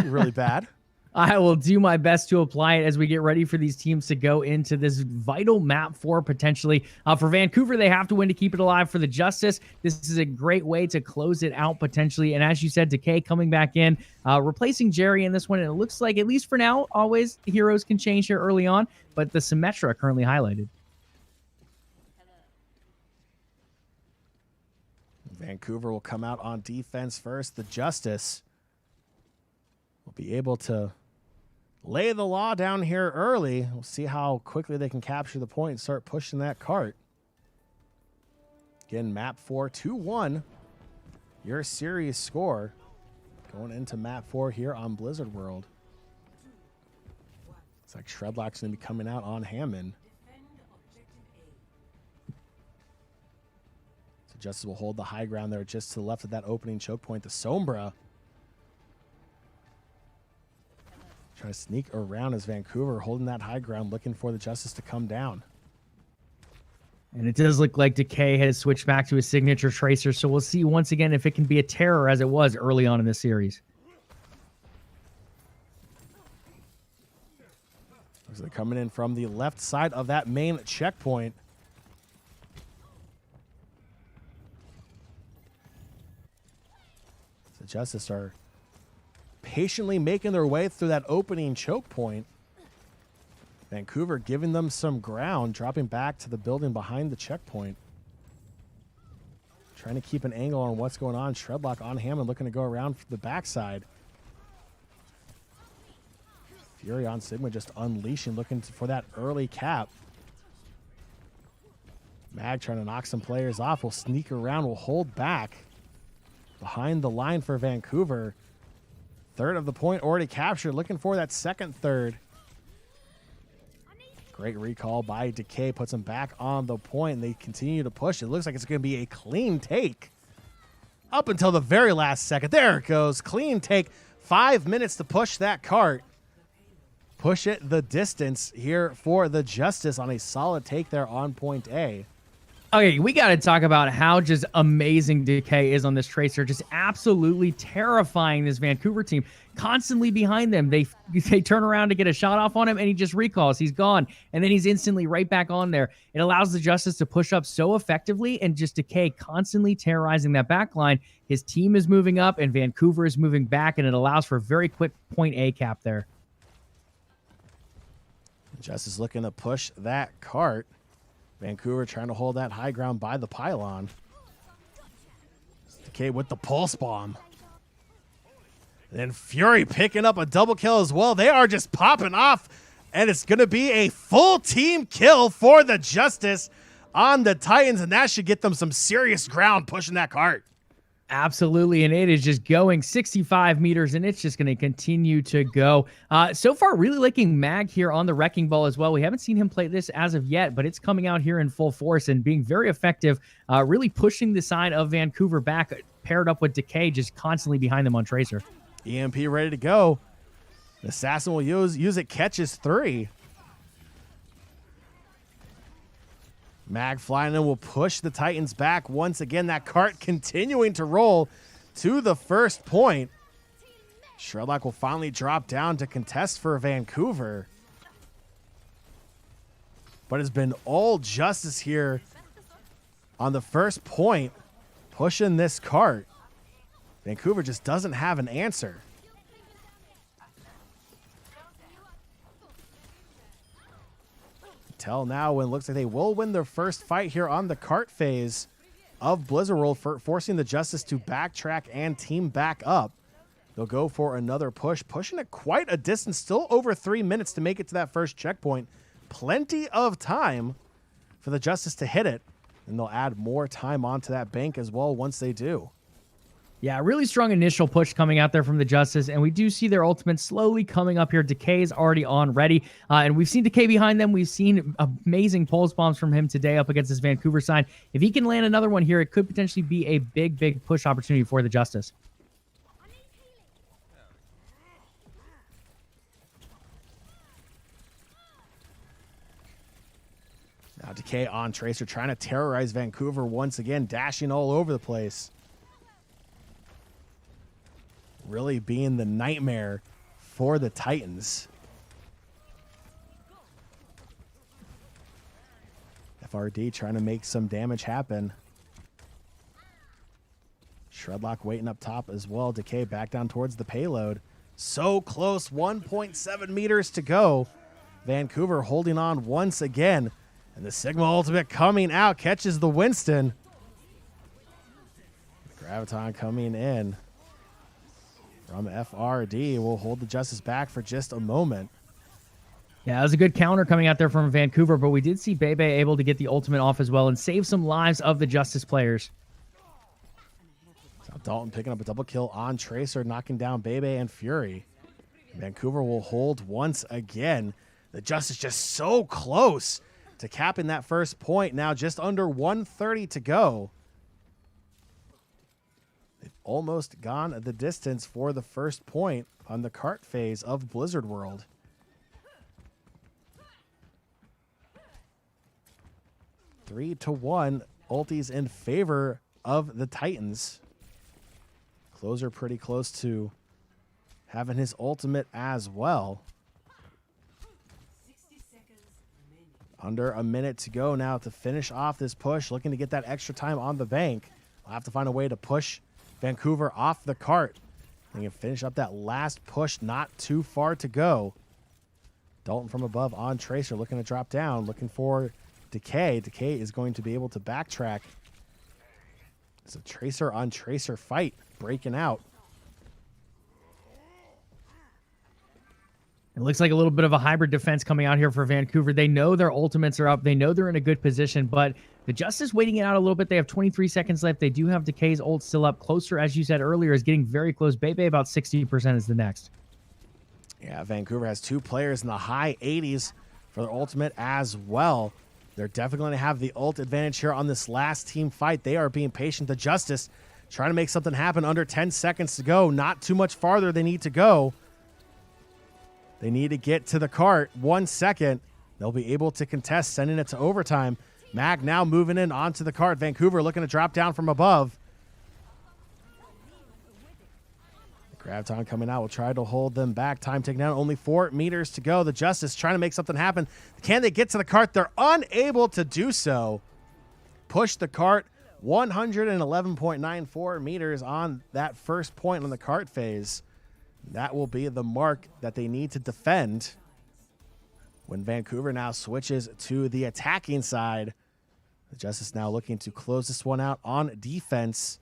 Really bad. I will do my best to apply it as we get ready for these teams to go into this vital map 4 potentially. For Vancouver, they have to win to keep it alive. For the Justice, this is a great way to close it out potentially. And as you said, Decay coming back in, replacing Jerry in this one. And it looks like, at least for now, always heroes can change here early on, but the Symmetra currently highlighted. Vancouver will come out on defense first. The Justice will be able to lay the law down here early. We'll see how quickly they can capture the point and start pushing that cart. Again, map 4, 2-1. Your series score going into map 4 here on Blizzard World. It's like Shredlock's going to be coming out on Hammond. So Justice will hold the high ground there just to the left of that opening choke point. The Sombra trying to sneak around as Vancouver holding that high ground, looking for the Justice to come down. And it does look like Decay has switched back to his signature Tracer, so we'll see once again if it can be a terror as it was early on in the series. So they're coming in from the left side of that main checkpoint. The Justice are patiently making their way through that opening choke point. Vancouver giving them some ground, dropping back to the building behind the checkpoint. Trying to keep an angle on what's going on. Shredlock on Hammond looking to go around the backside. Fury on Sigma just unleashing, looking for that early cap. Mag trying to knock some players off. Will sneak around, will hold back. Behind the line for Vancouver. Third of the point already captured. Looking for that second third. Great recall by Decay. Puts them back on the point. And they continue to push. It looks like it's going to be a clean take. Up until the very last second. There it goes. Clean take. 5 minutes to push that cart. Push it the distance here for the Justice on a solid take there on point A. Okay, we got to talk about how just amazing Decay is on this Tracer. Just absolutely terrifying this Vancouver team. Constantly behind them. They turn around to get a shot off on him, and he just recalls. He's gone. And then he's instantly right back on there. It allows the Justice to push up so effectively, and just Decay constantly terrorizing that back line. His team is moving up, and Vancouver is moving back, and it allows for a very quick point A cap there. Justice looking to push that cart. Vancouver trying to hold that high ground by the pylon. Decay with the pulse bomb. Then Fury picking up a double kill as well. They are just popping off. And it's going to be a full team kill for the Justice on the Titans. And that should get them some serious ground pushing that cart. Absolutely, and it is just going 65 meters, and it's just going to continue to go. So far, really liking Mag here on the Wrecking Ball as well. We haven't seen him play this as of yet, but it's coming out here in full force and being very effective, really pushing the side of Vancouver back, paired up with Decay, just constantly behind them on Tracer. EMP ready to go. The Assassin will use it, catches 3. Mag flying in will push the Titans back once again. That cart continuing to roll to the first point. Shredlock will finally drop down to contest for Vancouver. But it's been all Justice here on the first point, pushing this cart. Vancouver just doesn't have an answer. Until now, when it looks like they will win their first fight here on the cart phase of Blizzard World, forcing the Justice to backtrack and team back up. They'll go for another push, pushing it quite a distance, still over 3 minutes to make it to that first checkpoint. Plenty of time for the Justice to hit it, and they'll add more time onto that bank as well once they do. Yeah, really strong initial push coming out there from the Justice, and we do see their ultimate slowly coming up here. Decay is already on ready, and we've seen Decay behind them. We've seen amazing pulse bombs from him today up against this Vancouver side. If he can land another one here, it could potentially be a big, big push opportunity for the Justice. Now Decay on Tracer, trying to terrorize Vancouver once again, dashing all over the place. Really being the nightmare for the Titans. FRD trying to make some damage happen. Shredlock waiting up top as well. Decay back down towards the payload. So close, 1.7 meters to go. Vancouver holding on once again. And the Sigma ultimate coming out, catches the Winston. The Graviton coming in from FRD will hold the Justice back for just a moment. Yeah, that was a good counter coming out there from Vancouver, but we did see Bebe able to get the ultimate off as well and save some lives of the Justice players. So Dalton picking up a double kill on Tracer, knocking down Bebe and Fury. Vancouver will hold once again. The Justice just so close to capping that first point. Now just under 1:30 to go. They've almost gone the distance for the first point on the cart phase of Blizzard World. Three to 1, ultis in favor of the Titans. Closer pretty close to having his ultimate as well. Under a minute to go now to finish off this push, looking to get that extra time on the bank. We'll have to find a way to push Vancouver off the cart. They can finish up that last push, not too far to go. Dalton from above on Tracer, looking to drop down, looking for Decay. Decay is going to be able to backtrack. It's a Tracer on Tracer fight breaking out. It looks like a little bit of a hybrid defense coming out here for Vancouver. They know their ultimates are up. They know they're in a good position, but the Justice waiting it out a little bit. They have 23 seconds left. They do have Decay's ult still up. Closer, as you said earlier, is getting very close. Bebe about 60% is the next. Yeah, Vancouver has two players in the high 80s for their ultimate as well. They're definitely going to have the ult advantage here on this last team fight. They are being patient. The Justice trying to make something happen. Under 10 seconds to go. Not too much farther they need to go. They need to get to the cart. 1 second. They'll be able to contest, sending it to overtime. Mag now moving in onto the cart. Vancouver looking to drop down from above. Graviton coming out will try to hold them back. Time ticking down. Only 4 meters to go. The Justice trying to make something happen. Can they get to the cart? They're unable to do so. Push the cart 111.94 meters on that first point on the cart phase. That will be the mark that they need to defend when Vancouver now switches to the attacking side. The Justice now looking to close this one out on defense.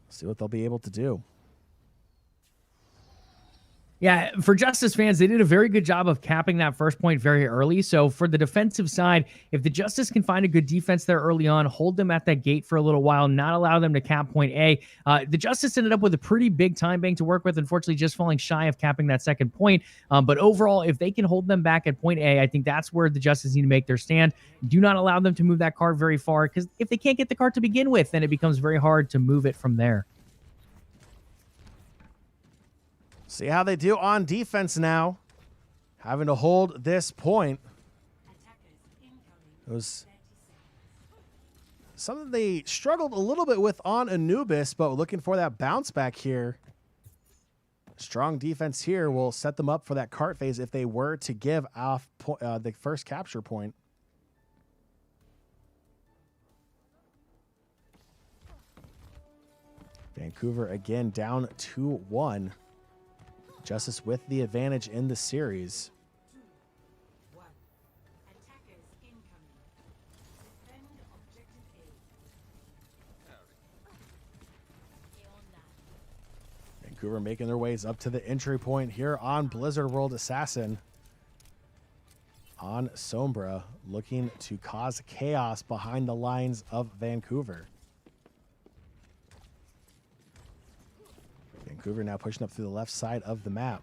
See what they'll be able to do. Yeah, for Justice fans, they did a very good job of capping that first point very early. So for the defensive side, if the Justice can find a good defense there early on, hold them at that gate for a little while, not allow them to cap point A. The Justice ended up with a pretty big time bank to work with, unfortunately just falling shy of capping that second point. But overall, if they can hold them back at point A, I think that's where the Justice need to make their stand. Do not allow them to move that card very far, because if they can't get the card to begin with, then it becomes very hard to move it from there. See how they do on defense now. Having to hold this point. It was something they struggled a little bit with on Anubis, but looking for that bounce back here. Strong defense here will set them up for that cart phase if they were to give off the first capture point. Vancouver again down 2-1. Justice with the advantage in the series. Vancouver making their ways up to the entry point here on Blizzard World. Assassin on Sombra, looking to cause chaos behind the lines of Vancouver. Vancouver now pushing up through the left side of the map.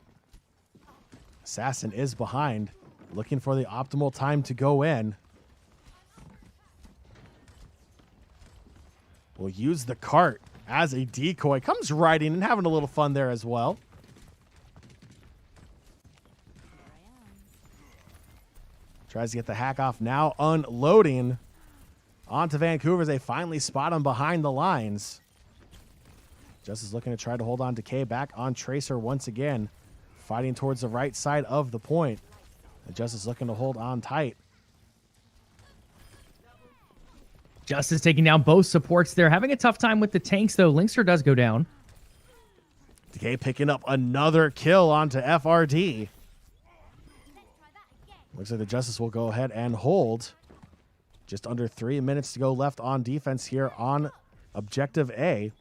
Assassin is behind, looking for the optimal time to go in. Will use the cart as a decoy. Comes riding and having a little fun there as well. Tries to get the hack off now, unloading onto Vancouver as they finally spot him behind the lines. Justice looking to try to hold on to K. Back on Tracer once again. Fighting towards the right side of the point. And Justice looking to hold on tight. Justice taking down both supports there. Having a tough time with the tanks, though. Linkster does go down. Decay picking up another kill onto FRD. Looks like the Justice will go ahead and hold. Just under 3 minutes to go left on defense here on Objective A.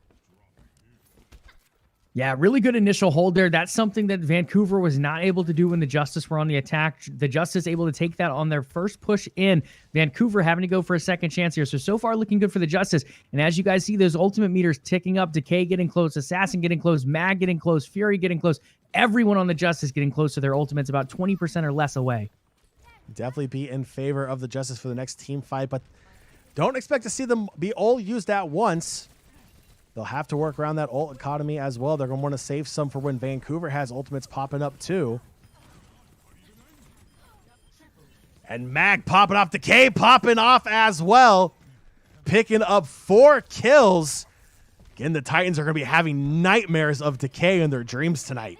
Yeah, really good initial hold there. That's something that Vancouver was not able to do when the Justice were on the attack. The Justice able to take that on their first push in. Vancouver having to go for a second chance here. So far looking good for the Justice. And as you guys see, those ultimate meters ticking up. Decay getting close, Assassin getting close, Mag getting close, Fury getting close. Everyone on the Justice getting close to their ultimates, about 20% or less away. Definitely be in favor of the Justice for the next team fight, but don't expect to see them be all used at once. They'll have to work around that ult economy as well. They're going to want to save some for when Vancouver has ultimates popping up too. And Mag popping off. Decay popping off as well. Picking up 4 kills. Again, the Titans are going to be having nightmares of Decay in their dreams tonight.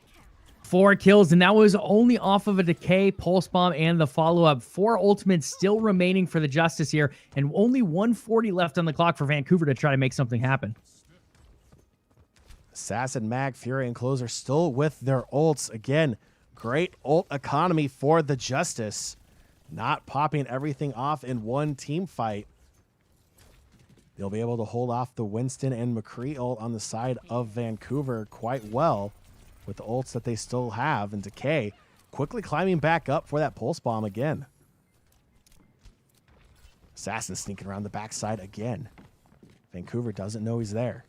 4 kills, and that was only off of a Decay, Pulse Bomb, and the follow-up. 4 ultimates still remaining for the Justice here, and only 140 left on the clock for Vancouver to try to make something happen. Assassin, Mag, Fury, and Closer still with their ults. Again, great ult economy for the Justice. Not popping everything off in one team fight. They'll be able to hold off the Winston and McCree ult on the side of Vancouver quite well with the ults that they still have. And Decay quickly climbing back up for that Pulse Bomb again. Assassin sneaking around the backside again. Vancouver doesn't know he's there.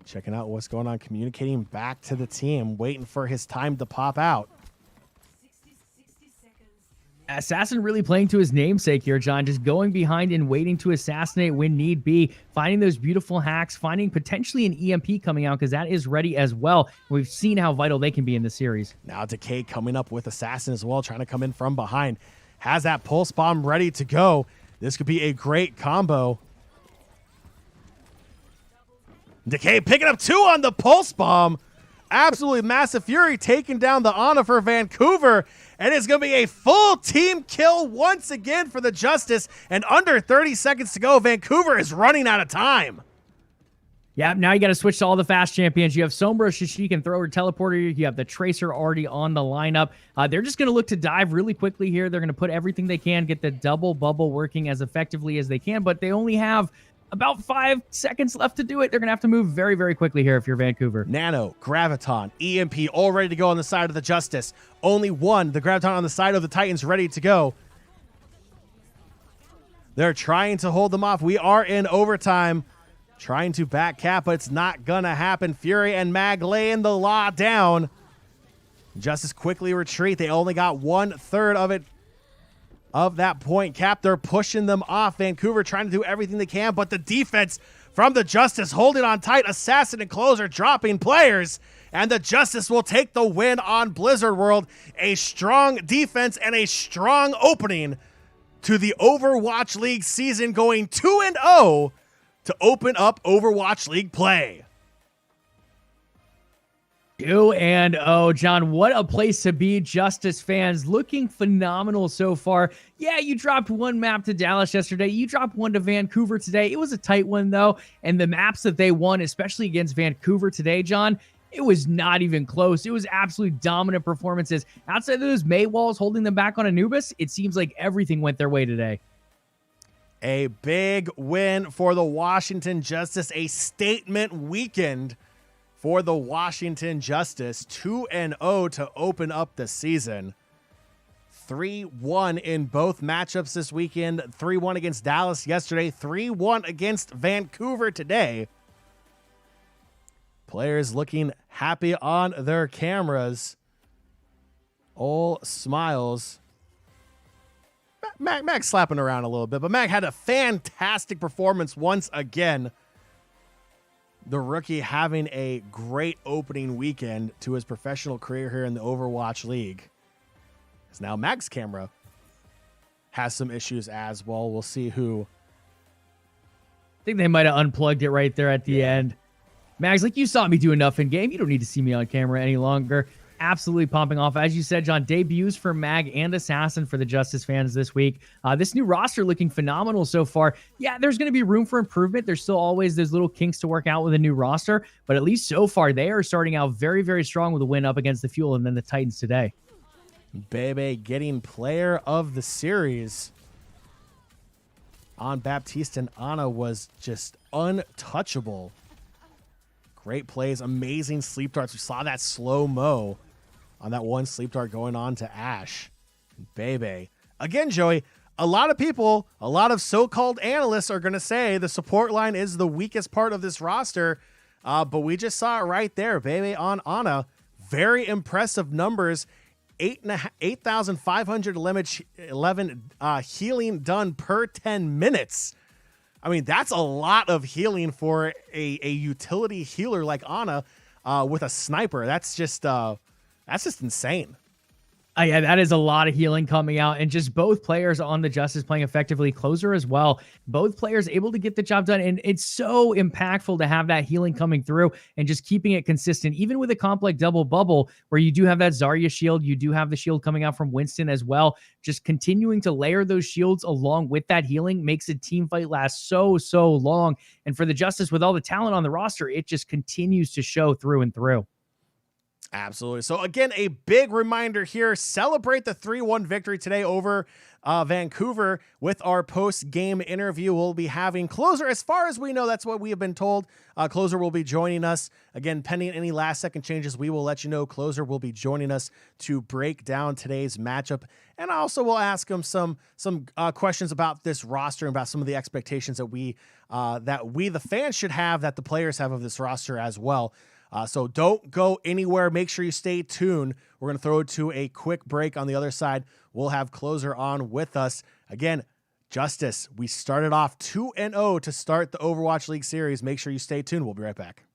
Checking out what's going on, communicating back to the team, waiting for his time to pop out. Assassin really playing to his namesake here, John, just going behind and waiting to assassinate when need be, finding those beautiful hacks, finding potentially an EMP coming out because that is ready as well. We've seen how vital they can be in this series. Now Decay coming up with Assassin as well, trying to come in from behind. Has that Pulse Bomb ready to go. This could be a great combo. Decay picking up 2 on the Pulse Bomb. Absolutely massive Fury taking down the Ana for Vancouver. And it's going to be a full team kill once again for the Justice. And under 30 seconds to go, Vancouver is running out of time. Yeah, now you got to switch to all the fast champions. You have Sombra, Shishik, and Thrower Teleporter. You have the Tracer already on the lineup. They're just going to look to dive really quickly here. They're going to put everything they can, get the double bubble working as effectively as they can. But they only have about 5 seconds left to do it. They're going to have to move very, very quickly here if you're Vancouver. Nano, Graviton, EMP all ready to go on the side of the Justice. Only one, the Graviton on the side of the Titans ready to go. They're trying to hold them off. We are in overtime. Trying to back cap, but it's not going to happen. Fury and Mag laying the law down. Justice quickly retreat. They only got 1/3 of it. Of that point cap, they're pushing them off. Vancouver trying to do everything they can, but the defense from the Justice, holding on tight. Assassin and Closer dropping players, and the Justice will take the win on Blizzard World. A strong defense and a strong opening to the Overwatch League season, going 2-0 to open up Overwatch League play. 2-0, John. What a place to be. Justice fans looking phenomenal so far. Yeah, you dropped one map to Dallas yesterday. You dropped one to Vancouver today. It was a tight one, though. And the maps that they won, especially against Vancouver today, John, it was not even close. It was absolutely dominant performances. Outside of those May walls holding them back on Anubis, it seems like everything went their way today. A big win for the Washington Justice. A weekend for the Washington Justice. 2-0 to open up the season. 3-1 in both matchups this weekend. 3-1 against Dallas yesterday. 3-1 against Vancouver today. Players looking happy on their cameras. All smiles. Mag slapping around a little bit, but Mag had a fantastic performance once again. The rookie having a great opening weekend to his professional career here in the Overwatch League. Because now Mag's camera has some issues as well. We'll see who. I think they might have unplugged it right there at the end. Mags, like, you saw me do enough in game. You don't need to see me on camera any longer. Absolutely pumping off. As you said, John, debuts for Mag and Assassin for the Justice fans this week. This new roster looking phenomenal so far. Yeah, there's going to be room for improvement. There's still always those little kinks to work out with a new roster, but at least so far, they are starting out very, very strong with a win up against the Fuel and then the Titans today. Bebe getting player of the series on Baptiste, and Ana was just untouchable. Great plays, amazing sleep darts. We saw that slow-mo on that one sleep dart going on to Ash. Bebe. Again, Joey, a lot of people, a lot of so-called analysts are going to say the support line is the weakest part of this roster, but we just saw it right there. Bebe on Ana. Very impressive numbers. 8,511 healing done per 10 minutes. I mean, that's a lot of healing for a utility healer like Ana with a sniper. That's just insane. Yeah, that is a lot of healing coming out, and just both players on the Justice playing effectively. Closer as well. Both players able to get the job done, and it's so impactful to have that healing coming through and just keeping it consistent. Even with a comp like Double Bubble, where you do have that Zarya shield, you do have the shield coming out from Winston as well. Just continuing to layer those shields along with that healing makes a team fight last so long. And for the Justice, with all the talent on the roster, it just continues to show through and through. Absolutely. So again, a big reminder here, celebrate the 3-1 victory today over Vancouver with our post-game interview. We'll be having Closer. As far as we know, that's what we have been told. Closer will be joining us. Again, pending any last-second changes, we will let you know. Closer will be joining us to break down today's matchup. And also we'll ask him some questions about this roster and about some of the expectations that we the fans should have, that the players have of this roster as well. So don't go anywhere. Make sure you stay tuned. We're going to throw it to a quick break. On the other side, we'll have Closer on with us. Again, Justice, we started off 2-0 to start the Overwatch League series. Make sure you stay tuned. We'll be right back.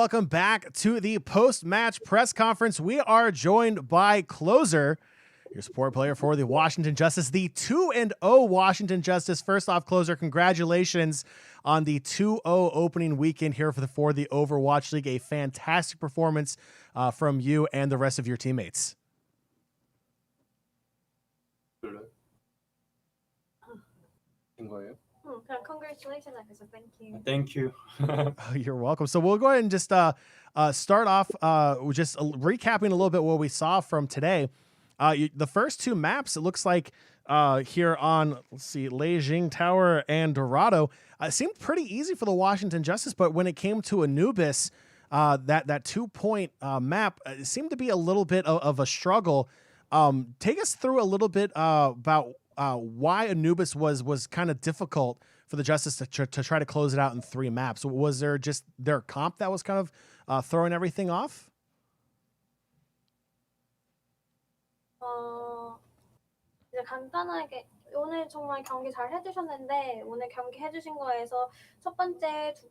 welcome back to the post-match press conference. We are joined by Closer, your support player for the Washington Justice, the 2-0 Washington Justice. First off, Closer, congratulations on the 2-0 opening weekend here for the Overwatch League. A fantastic performance from you and the rest of your teammates. Congratulations, thank you. Thank you. You're welcome. So we'll go ahead and just start off just recapping a little bit what we saw from today. The first two maps, it looks like here on, let's see, Lijiang Tower and Dorado, seemed pretty easy for the Washington Justice, but when it came to Anubis, that 2-point map seemed to be a little bit of a struggle. Take us through a little bit about why Anubis was kind of difficult for the Justice to try to close it out in 3 maps. Was there just their comp that was kind of throwing everything off? 이제 간단하게 오늘 정말 경기 잘 해주셨는데 오늘 경기 해주신 거에서 첫 번째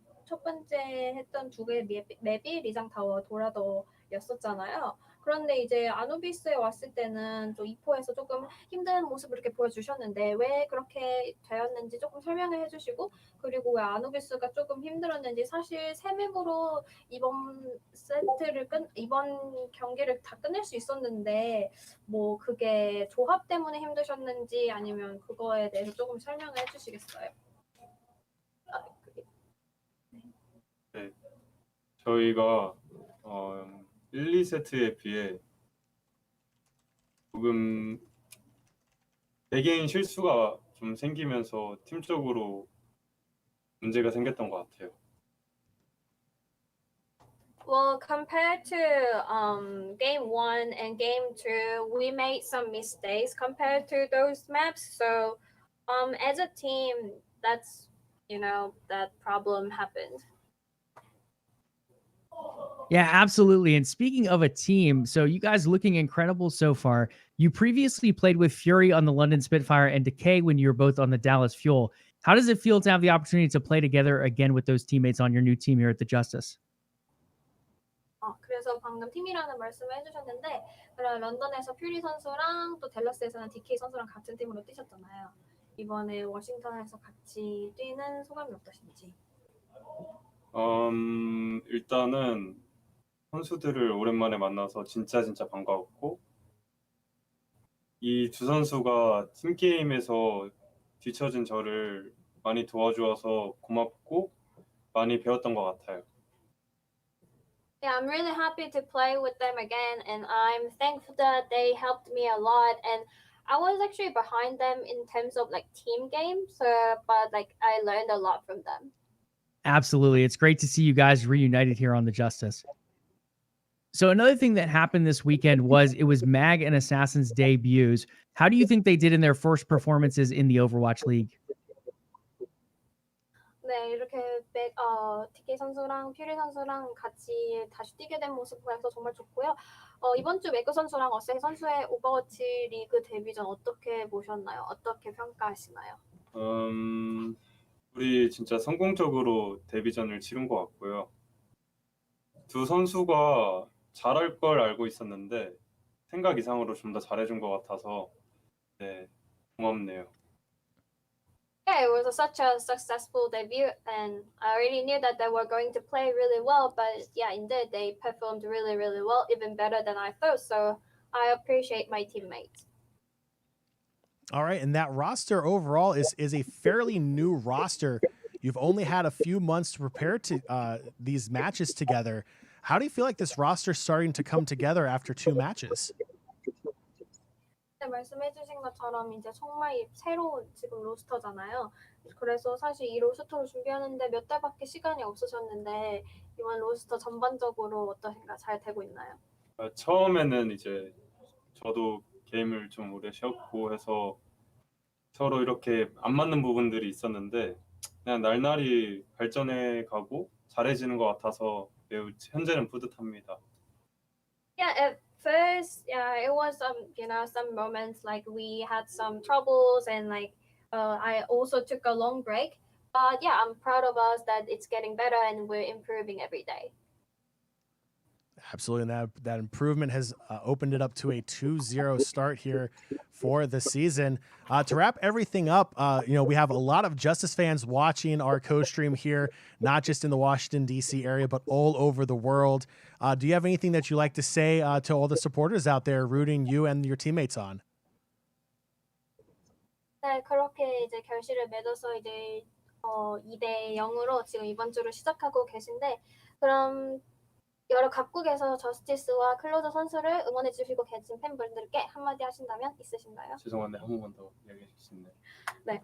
했던 두 개의 맵이 리장 타워 도라도였었잖아요. 그런데 이제 아누비스에 왔을 때는 또 2포에서 조금 힘든 모습을 이렇게 보여주셨는데 왜 그렇게 되었는지 조금 설명을 해주시고 그리고 왜 아누비스가 조금 힘들었는지 사실 3맵으로 이번 경기를 다 끝낼 수 있었는데 뭐 그게 조합 때문에 힘드셨는지 아니면 그거에 대해서 조금 설명을 해주시겠어요? 네, 저희가 1, 2세트에 비해 조금 개개인 실수가 좀 생기면서 팀적으로 문제가 생겼던 것 같아요. Well, compared to game 1 and game 2, we made some mistakes compared to those maps. So, as a team, that's that problem happened. Yeah, absolutely. And speaking of a team, so you guys looking incredible so far. You previously played with Fury on the London Spitfire and Decay when you were both on the Dallas Fuel. How does it feel to have the opportunity to play together again with those teammates on your new team here at the Justice? 그래서 방금 팀이라는 말씀을 해주셨는데 그럼 런던에서 퓨리 선수랑 또 댈러스에서는 DK 선수랑 같은 팀으로 뛰셨잖아요. 이번에 워싱턴에서 같이 뛰는 소감이 어떠신지? 일단은 선수들을 오랜만에 만나서 진짜 반가웠고 이 두 선수가 팀게임에서 뒤처진 저를 많이 도와주어서 고맙고 많이 배웠던 것 같아요. Yeah, I'm really happy to play with them again, and I'm thankful that they helped me a lot. And I was actually behind them in terms of like team games, but like I learned a lot from them. Absolutely. It's great to see you guys reunited here on the Justice. So another thing that happened this weekend was it was Mag and Assassin's debuts. How do you think they did in their first performances in the Overwatch League? 네, 이렇게 DK 선수랑 퓨리 선수랑 같이 다시 뛰게 된 모습 보여서 정말 좋고요. 이번 주 매그 선수랑 어세이 선수의 오버워치 리그 데뷔전 어떻게 보셨나요? 어떻게 평가하시나요? 우리 진짜 성공적으로 데뷔전을 치른 것 같고요. 두 선수가 잘할 걸 알고 있었는데 생각 이상으로 좀 더 잘해준 것 같아서 네, 고맙네요. Yeah, it was such a successful debut, and I already knew that they were going to play really well. But yeah, indeed, they performed really well, even better than I thought. So I appreciate my teammates. All right, and that roster overall is a fairly new roster. You've only had a few months to prepare to these matches together. How do you feel like this roster is starting to come together after 2 matches? 말씀해주신 것처럼 이제 정말 새로운 지금 로스터잖아요. 그래서 사실 이 로스터를 준비하는데 몇 달밖에 시간이 없으셨는데 이번 로스터 전반적으로 어떠신가 잘 되고 있나요? 처음에는 이제 저도 게임을 좀 오래 쉬었고 해서 서로 이렇게 안 맞는 부분들이 있었는데 그냥 날날이 발전해 가고 잘해지는 것 같아서 매우 현재는 뿌듯합니다. Yeah, at first, yeah, it was some moments like we had some troubles and like I also took a long break. But yeah, I'm proud of us that it's getting better and we're improving every day. Absolutely, and that improvement has opened it up to a 2-0 start here for the season. To wrap everything up, we have a lot of Justice fans watching our co-stream here, not just in the Washington, D.C. area, but all over the world. Do you have anything that you like to say to all the supporters out there rooting you and your teammates on? 네, 그렇게 이제 결실을 맺어서 이제 2대 0으로 지금 이번 주를 시작하고 계신데, 그럼 여러 각국에서 저스티스와 클로저 선수를 응원해 주시고 계신 팬분들께 한마디 하신다면 있으신가요? 죄송한데 한 번만 더 이야기해 주실 수 있나요? 네.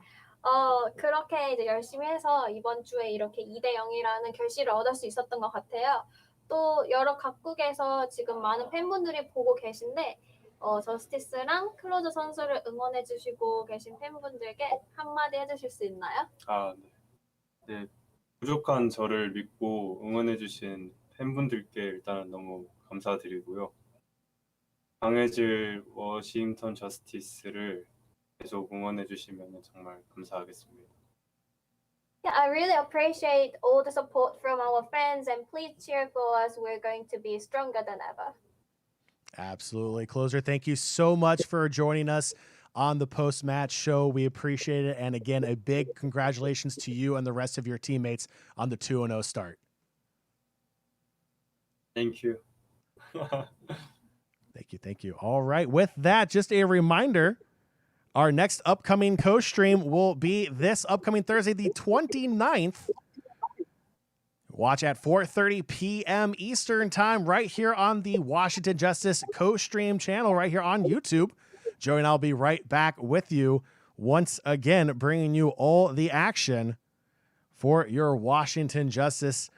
그렇게 이제 열심히 해서 이번 주에 이렇게 2대 0이라는 결실을 얻을 수 있었던 것 같아요. 또 여러 각국에서 지금 많은 팬분들이 보고 계신데, 저스티스랑 클로저 선수를 응원해 주시고 계신 팬분들께 한마디 해주실 수 있나요? 아, 네. 부족한 저를 믿고 응원해 주신 팬분들께 일단은 너무 감사드리고요. 강해질 워싱턴 저스티스를 계속 응원해 주시면 정말 감사하겠습니다. Yeah, I really appreciate all the support from our fans, and please cheer for us. We're going to be stronger than ever. Absolutely. Closer, thank you so much for joining us on the post-match show. We appreciate it. And again, a big congratulations to you and the rest of your teammates on the 2-0 start. Thank you. Thank you. All right. With that, just a reminder, our next upcoming co-stream will be this upcoming Thursday, the 29th. Watch at 4:30 p.m. Eastern time right here on the Washington Justice co-stream channel right here on YouTube. Joey and I'll be right back with you once again, bringing you all the action for your Washington Justice.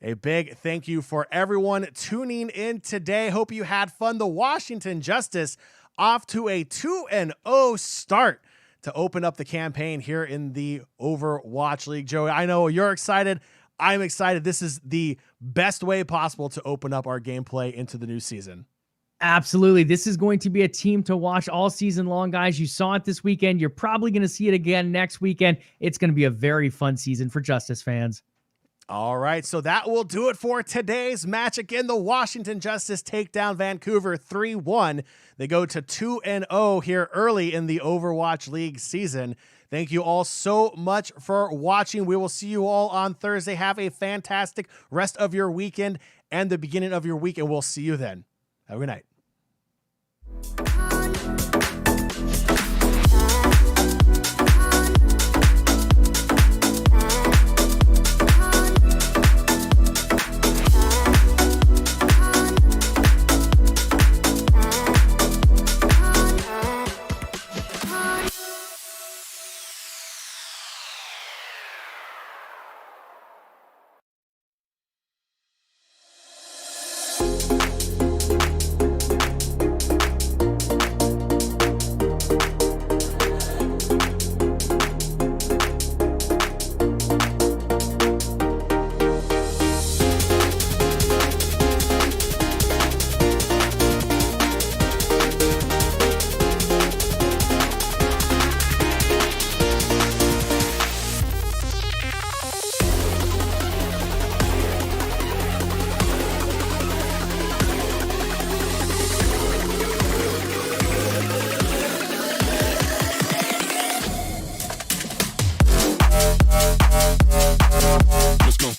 A big thank you for everyone tuning in today. Hope you had fun. The Washington Justice off to a 2-0 start to open up the campaign here in the Overwatch League. Joey, I know you're excited. I'm excited. This is the best way possible to open up our gameplay into the new season. Absolutely. This is going to be a team to watch all season long, guys. You saw it this weekend. You're probably going to see it again next weekend. It's going to be a very fun season for Justice fans. All right, so that will do it for today's match. Again, the Washington Justice take down Vancouver 3-1. They go to 2-0 here early in the Overwatch League season. Thank you all so much for watching. We will see you all on Thursday. Have a fantastic rest of your weekend and the beginning of your week, and we'll see you then. Have a good night. Let's go.